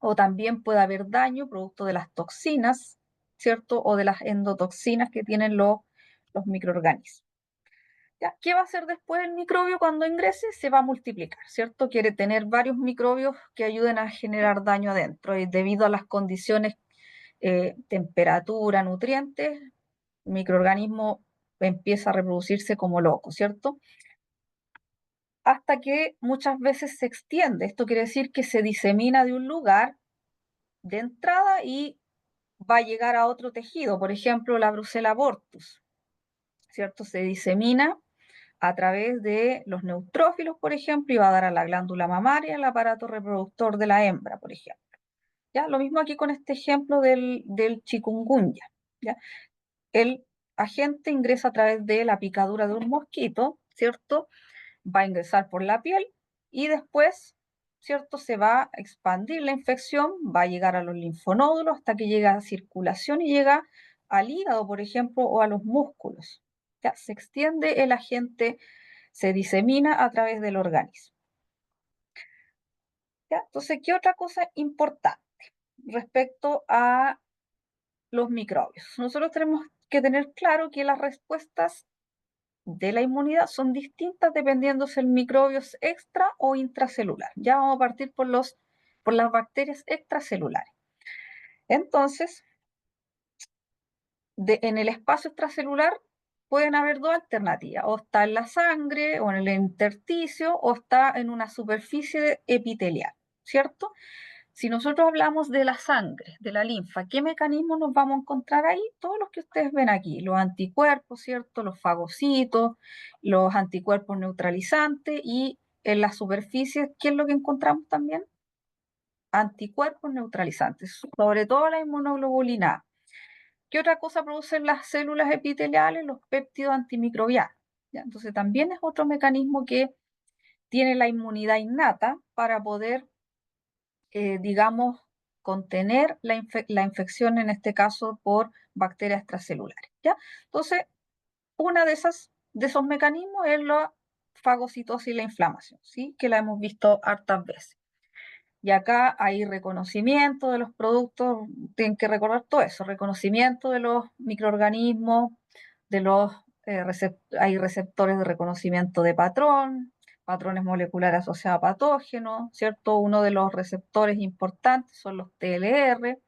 o también puede haber daño producto de las toxinas, ¿cierto? O de las endotoxinas que tienen los microorganismos. ¿Ya? ¿Qué va a hacer después el microbio cuando ingrese? Se va a multiplicar, ¿cierto? Quiere tener varios microbios que ayuden a generar daño adentro, y debido a las condiciones, temperatura, nutrientes, el microorganismo empieza a reproducirse como loco, ¿cierto? Hasta que muchas veces se extiende. Esto quiere decir que se disemina de un lugar de entrada y va a llegar a otro tejido, por ejemplo, la Brucella abortus, ¿cierto? Se disemina a través de los neutrófilos, por ejemplo, y va a dar a la glándula mamaria, el aparato reproductor de la hembra, por ejemplo. ¿Ya? Lo mismo aquí con este ejemplo del chikungunya. ¿Ya? El agente ingresa a través de la picadura de un mosquito, ¿cierto? Va a ingresar por la piel y después, ¿cierto? Se va a expandir la infección, va a llegar a los linfonódulos hasta que llega a circulación y llega al hígado, por ejemplo, o a los músculos. ¿Ya? Se extiende el agente, se disemina a través del organismo. ¿Ya? Entonces, ¿qué otra cosa importante respecto a los microbios? Nosotros tenemos que tener claro que las respuestas de la inmunidad son distintas dependiendo si el microbio es extra o intracelular. Ya vamos a partir por las bacterias extracelulares. Entonces, en el espacio extracelular pueden haber dos alternativas: o está en la sangre o en el intersticio, o está en una superficie epitelial, ¿cierto? Si nosotros hablamos de la sangre, de la linfa, ¿qué mecanismos nos vamos a encontrar ahí? Todos los que ustedes ven aquí, los anticuerpos, ¿cierto? Los fagocitos, los anticuerpos neutralizantes, y en las superficies, ¿qué es lo que encontramos también? Anticuerpos neutralizantes, sobre todo la inmunoglobulina A. ¿Qué otra cosa producen las células epiteliales? Los péptidos antimicrobianos. ¿Ya? Entonces también es otro mecanismo que tiene la inmunidad innata para poder, digamos, contener la infección, en este caso por bacterias extracelulares. ¿Ya? Entonces, una de esos mecanismos es la fagocitosis y la inflamación, ¿sí? Que la hemos visto hartas veces. Y acá hay reconocimiento de los productos, tienen que recordar todo eso: reconocimiento de los microorganismos, de los hay receptores de reconocimiento de patrones moleculares asociados a patógenos, ¿cierto? Uno de los receptores importantes son los TLR,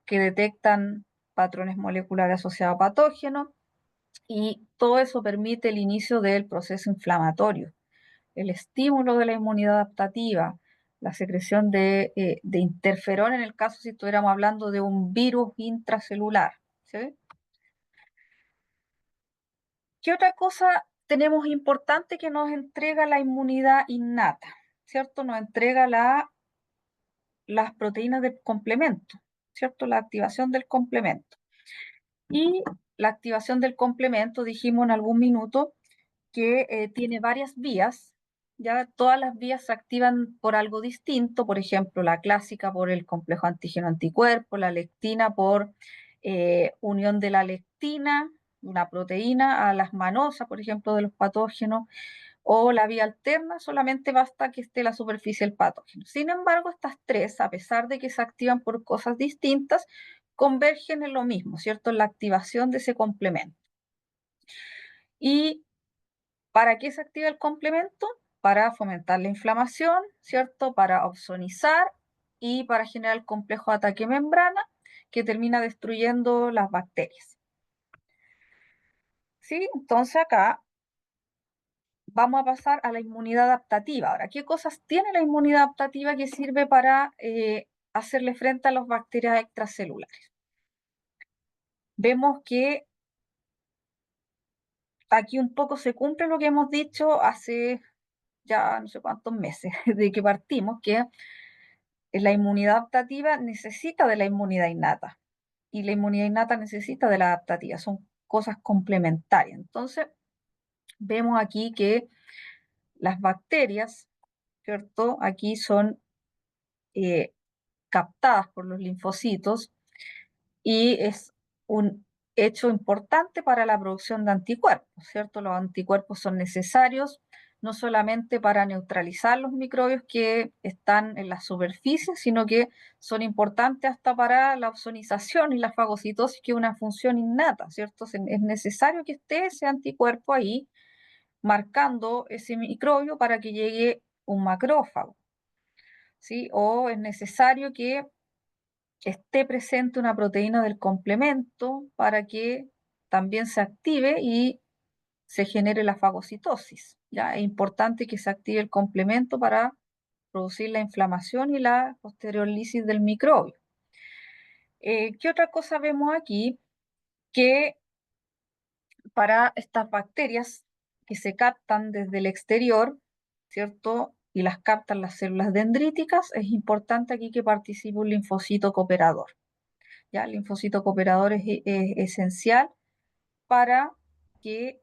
que detectan patrones moleculares asociados a patógenos, y todo eso permite el inicio del proceso inflamatorio, el estímulo de la inmunidad adaptativa, la secreción de interferón, en el caso si estuviéramos hablando de un virus intracelular, ¿sí? ¿Qué otra cosa tenemos importante que nos entrega la inmunidad innata? ¿Cierto? Nos entrega las proteínas del complemento, ¿cierto? La activación del complemento. Y la activación del complemento, dijimos en algún minuto, que tiene varias vías. Ya todas las vías se activan por algo distinto. Por ejemplo, la clásica por el complejo antígeno-anticuerpo, la lectina por unión de la lectina, una proteína, a las manosas, por ejemplo, de los patógenos, o la vía alterna, solamente basta que esté la superficie del patógeno. Sin embargo, estas tres, a pesar de que se activan por cosas distintas, convergen en lo mismo, ¿cierto? En la activación de ese complemento. ¿Y para qué se activa el complemento? Para fomentar la inflamación, ¿cierto? Para opsonizar y para generar el complejo de ataque membrana, que termina destruyendo las bacterias. ¿Sí? Entonces acá vamos a pasar a la inmunidad adaptativa. Ahora, ¿qué cosas tiene la inmunidad adaptativa que sirve para hacerle frente a las bacterias extracelulares? Vemos que aquí un poco se cumple lo que hemos dicho hace ya no sé cuántos meses de que partimos, que la inmunidad adaptativa necesita de la inmunidad innata y la inmunidad innata necesita de la adaptativa, son cosas complementarias. Entonces, vemos aquí que las bacterias, ¿cierto? Aquí son eh, captadas por los linfocitos y es un hecho importante para la producción de anticuerpos, ¿cierto? Los anticuerpos son necesarios no solamente para neutralizar los microbios que están en la superficie, sino que son importantes hasta para la ozonización y la fagocitosis, que es una función innata, ¿cierto? Es necesario que esté ese anticuerpo ahí marcando ese microbio para que llegue un macrófago, ¿sí? O es necesario que esté presente una proteína del complemento para que también se active y se genere la fagocitosis. ¿Ya? Es importante que se active el complemento para producir la inflamación y la posterior lisis del microbio. ¿Qué otra cosa vemos aquí? Que para estas bacterias que se captan desde el exterior, ¿cierto? Y las captan las células dendríticas, es importante aquí que participe un linfocito cooperador. ¿Ya? El linfocito cooperador es esencial para que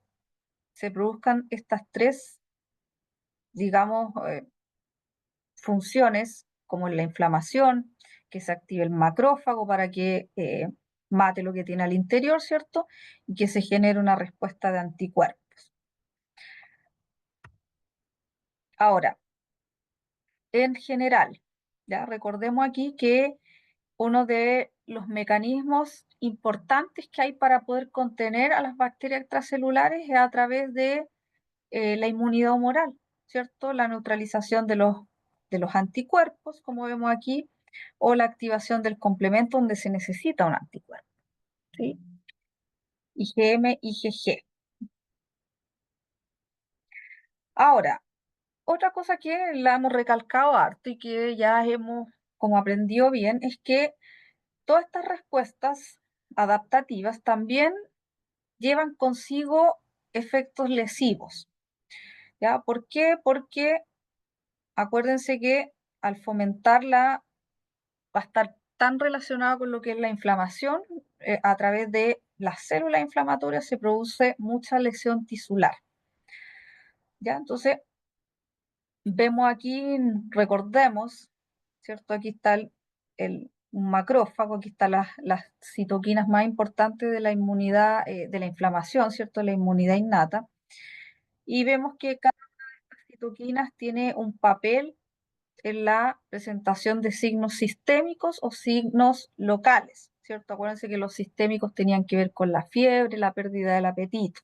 se produzcan estas tres, digamos, funciones, como en la inflamación, que se active el macrófago para que mate lo que tiene al interior, ¿cierto? Y que se genere una respuesta de anticuerpos. Ahora, en general, ya recordemos aquí que uno de los mecanismos importantes que hay para poder contener a las bacterias extracelulares es a través de la inmunidad humoral, ¿cierto? La neutralización de los anticuerpos, como vemos aquí, o la activación del complemento donde se necesita un anticuerpo, ¿sí? IgM, IgG. Ahora, otra cosa que la hemos recalcado harto y que ya hemos como aprendido bien es que todas estas respuestas adaptativas también llevan consigo efectos lesivos, ¿ya? ¿Por qué? Porque acuérdense que al fomentarla va a estar tan relacionado con lo que es la inflamación, a través de las células inflamatorias se produce mucha lesión tisular, ¿ya? Entonces, vemos aquí, recordemos, ¿cierto? Aquí está un macrófago, aquí están las citoquinas más importantes de la inmunidad, de la inflamación, ¿cierto? La inmunidad innata. Y vemos que cada una de estas citoquinas tiene un papel en la presentación de signos sistémicos o signos locales, ¿cierto? Acuérdense que los sistémicos tenían que ver con la fiebre, la pérdida del apetito.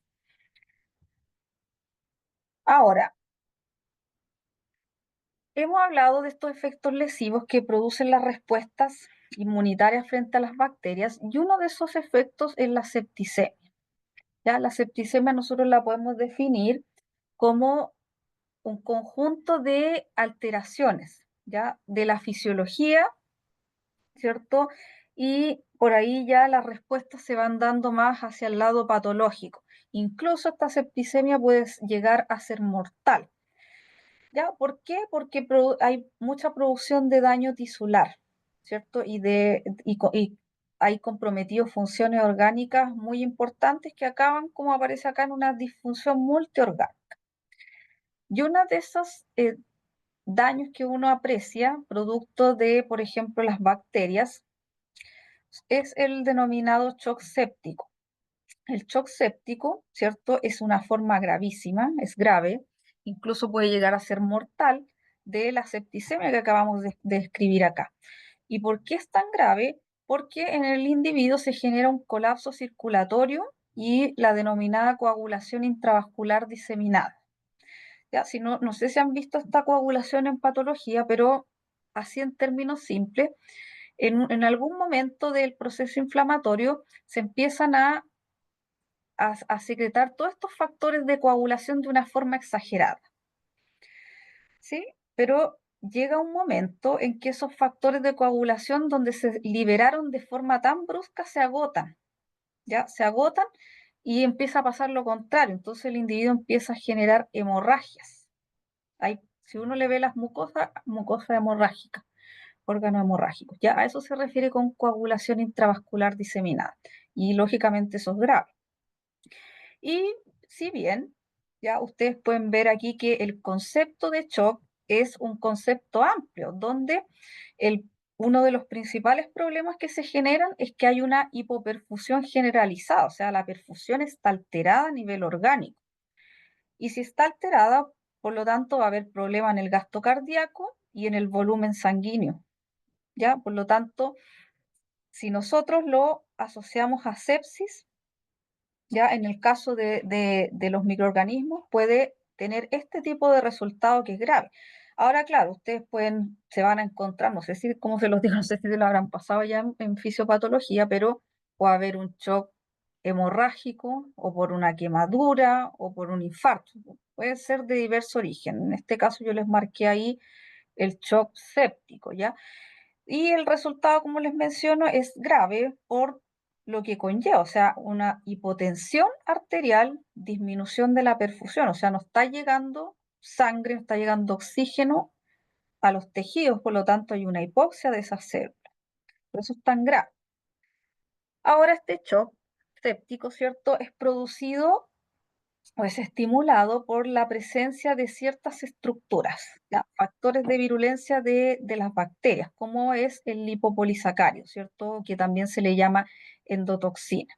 Ahora, hemos hablado de estos efectos lesivos que producen las respuestas inmunitarias frente a las bacterias y uno de esos efectos es la septicemia. ¿Ya? La septicemia nosotros la podemos definir como un conjunto de alteraciones, ¿ya? De la fisiología, ¿cierto? Y por ahí ya las respuestas se van dando más hacia el lado patológico. Incluso esta septicemia puede llegar a ser mortal. ¿Ya? ¿Por qué? Porque hay mucha producción de daño tisular, ¿cierto? Y hay comprometido funciones orgánicas muy importantes que acaban, como aparece acá, en una disfunción multiorgánica. Y uno de esos daños que uno aprecia, producto de, por ejemplo, las bacterias, es el denominado shock séptico. El shock séptico, ¿cierto? Es una forma gravísima, es grave, incluso puede llegar a ser mortal de la septicemia que acabamos de describir acá. ¿Y por qué es tan grave? Porque en el individuo se genera un colapso circulatorio y la denominada coagulación intravascular diseminada. Ya, si no, no sé si han visto esta coagulación en patología, pero así en términos simples, en algún momento del proceso inflamatorio se empiezan a a secretar todos estos factores de coagulación de una forma exagerada. ¿Sí? Pero llega un momento en que esos factores de coagulación donde se liberaron de forma tan brusca se agotan, ¿ya? Se agotan y empieza a pasar lo contrario. Entonces el individuo empieza a generar hemorragias. Si uno le ve las mucosas hemorrágicas, órganos hemorrágicos, ya a eso se refiere con coagulación intravascular diseminada. Y lógicamente eso es grave. Y si bien, ya ustedes pueden ver aquí que el concepto de shock es un concepto amplio, donde uno de los principales problemas que se generan es que hay una hipoperfusión generalizada, o sea, la perfusión está alterada a nivel orgánico. Y si está alterada, por lo tanto, va a haber problema en el gasto cardíaco y en el volumen sanguíneo. ¿Ya? Por lo tanto, si nosotros lo asociamos a sepsis, ya en el caso de los microorganismos puede tener este tipo de resultado que es grave. Ahora, claro, ustedes se van a encontrar, no sé si, como se los digo, no sé si lo habrán pasado ya en fisiopatología, pero puede haber un shock hemorrágico o por una quemadura o por un infarto. Puede ser de diverso origen. En este caso yo les marqué ahí el shock séptico, ¿ya? Y el resultado, como les menciono, es grave por lo que conlleva, o sea, una hipotensión arterial, disminución de la perfusión, o sea, no está llegando sangre, no está llegando oxígeno a los tejidos, por lo tanto hay una hipoxia de esas células. Por eso es tan grave. Ahora este shock séptico, ¿cierto? Es producido o es estimulado por la presencia de ciertas estructuras, ¿ya? Factores de virulencia de las bacterias, como es el lipopolisacárido, ¿cierto? Que también se le llama endotoxina.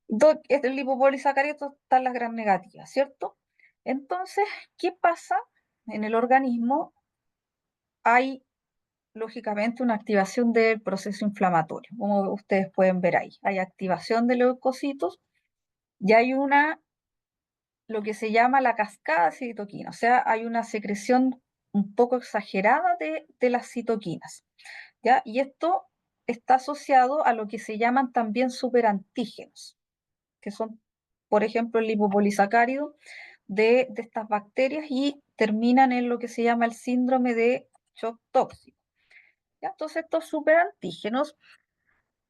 El lipopolisacárido está en las gran negativas, ¿cierto? Entonces, ¿qué pasa en el organismo? Hay, lógicamente, una activación del proceso inflamatorio, como ustedes pueden ver ahí. Hay activación de leucocitos y hay lo que se llama la cascada de citoquina, o sea, hay una secreción un poco exagerada de las citoquinas, ¿ya? Y esto está asociado a lo que se llaman también superantígenos, que son, por ejemplo, el lipopolisacárido de estas bacterias y terminan en lo que se llama el síndrome de shock tóxico, ¿ya? Entonces, estos superantígenos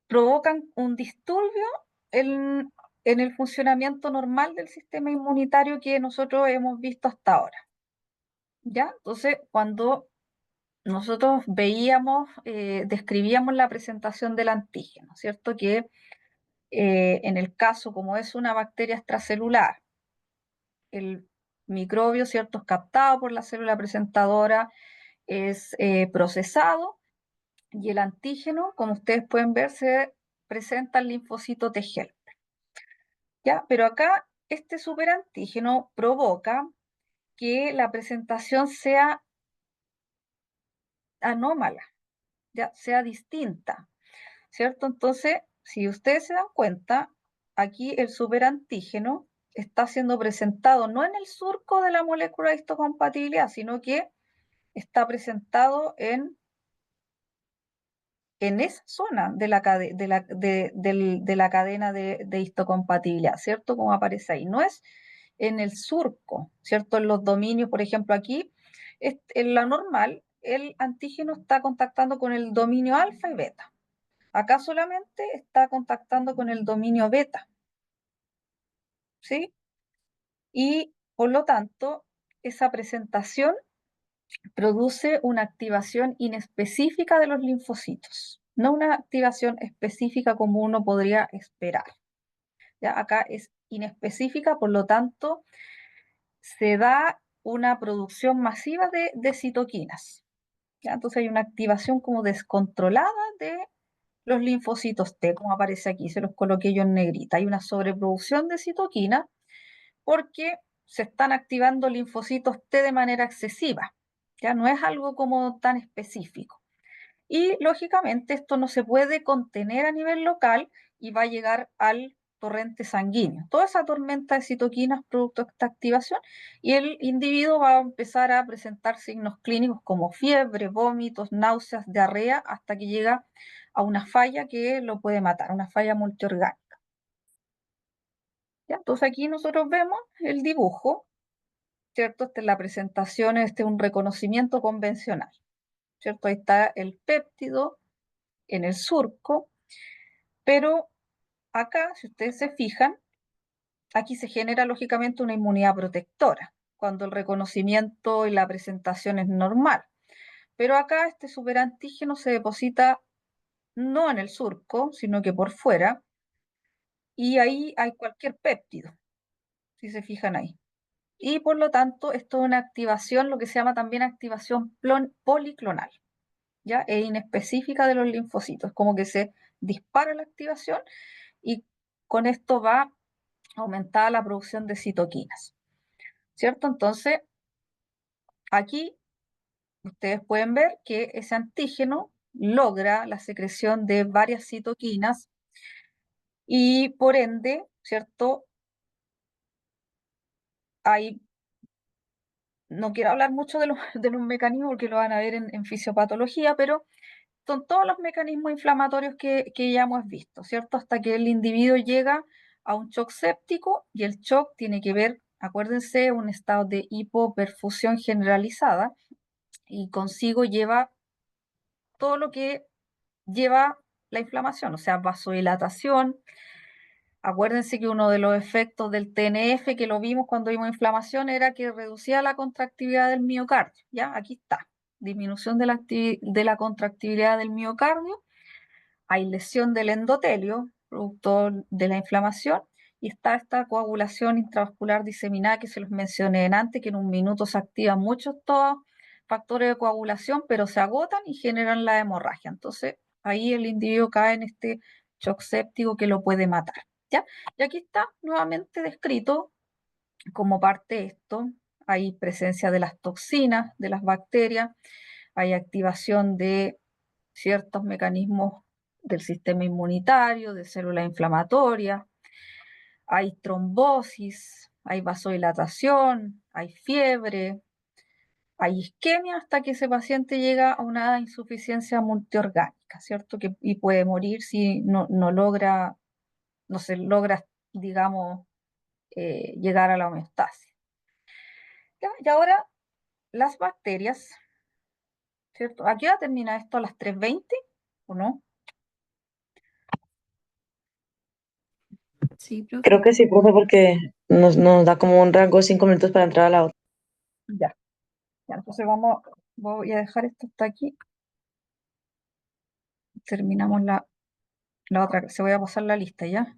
provocan un disturbio en, en el funcionamiento normal del sistema inmunitario que nosotros hemos visto hasta ahora. ¿Ya? Entonces, cuando nosotros describíamos la presentación del antígeno, ¿cierto? Que en el caso, como es una bacteria extracelular, el microbio, ¿cierto? Es captado por la célula presentadora, es procesado y el antígeno, como ustedes pueden ver, se presenta el linfocito T helper. ¿Ya? Pero acá este superantígeno provoca que la presentación sea anómala, ya sea distinta, ¿cierto? Entonces, si ustedes se dan cuenta, aquí el superantígeno está siendo presentado no en el surco de la molécula de histocompatibilidad, sino que está presentado en esa zona de la cadena de histocompatibilidad, ¿cierto? Como aparece ahí. No es en el surco, ¿cierto? En los dominios, por ejemplo, aquí, en la normal, el antígeno está contactando con el dominio alfa y beta. Acá solamente está contactando con el dominio beta, ¿sí? Y por lo tanto, esa presentación produce una activación inespecífica de los linfocitos, no una activación específica como uno podría esperar. ¿Ya? Acá es inespecífica, por lo tanto, se da una producción masiva de citoquinas. ¿Ya? Entonces hay una activación como descontrolada de los linfocitos T, como aparece aquí, se los coloqué yo en negrita. Hay una sobreproducción de citoquina porque se están activando linfocitos T de manera excesiva. Ya no es algo como tan específico. Y lógicamente esto no se puede contener a nivel local y va a llegar al torrente sanguíneo. Toda esa tormenta de citoquinas producto de esta activación y el individuo va a empezar a presentar signos clínicos como fiebre, vómitos, náuseas, diarrea, hasta que llega a una falla que lo puede matar, una falla multiorgánica. ¿ya? Entonces aquí nosotros vemos el dibujo, ¿cierto? Esta es la presentación, este es un reconocimiento convencional, ¿cierto? Ahí está el péptido en el surco, pero acá, si ustedes se fijan, aquí se genera lógicamente una inmunidad protectora, cuando el reconocimiento y la presentación es normal. Pero acá este superantígeno se deposita no en el surco, sino que por fuera, y ahí hay cualquier péptido, si se fijan ahí. Y por lo tanto, esto es una activación, lo que se llama también activación policlonal, ¿ya? E inespecífica de los linfocitos, como que se dispara la activación y con esto va aumentada la producción de citoquinas, ¿cierto? Entonces, aquí ustedes pueden ver que ese antígeno logra la secreción de varias citoquinas y por ende, ¿cierto? Hay, no quiero hablar mucho de los, de los mecanismos porque lo van a ver en fisiopatología, pero son todos los mecanismos inflamatorios que ya hemos visto, ¿cierto? Hasta que el individuo llega a un shock séptico y el shock tiene que ver, acuérdense, un estado de hipoperfusión generalizada y consigo lleva todo lo que lleva la inflamación, o sea, vasodilatación. Acuérdense que uno de los efectos del TNF que lo vimos cuando vimos inflamación era que reducía la contractividad del miocardio, ¿ya? Aquí está, disminución de la contractividad del miocardio, hay lesión del endotelio, producto de la inflamación, y está esta coagulación intravascular diseminada que se los mencioné antes, que en un minuto se activan muchos estos factores de coagulación, pero se agotan y generan la hemorragia. Entonces, ahí el individuo cae en este shock séptico que lo puede matar, ¿ya? Y aquí está nuevamente descrito como parte de esto. Hay presencia de las toxinas, de las bacterias, hay activación de ciertos mecanismos del sistema inmunitario, de células inflamatorias, hay trombosis, hay vasodilatación, hay fiebre, hay isquemia hasta que ese paciente llega a una insuficiencia multiorgánica, ¿cierto? Y puede morir si no logra, no se logra, digamos, llegar a la homeostasis. ¿Ya? Y ahora las bacterias, ¿cierto? ¿A qué hora termina esto? ¿A las 3:20 o no? Sí, Creo profe. que sí, profe, porque nos da como un rango de 5 minutos para entrar a la otra. Ya, ya, entonces voy a dejar esto hasta aquí. Terminamos la otra, se voy a pasar la lista ya.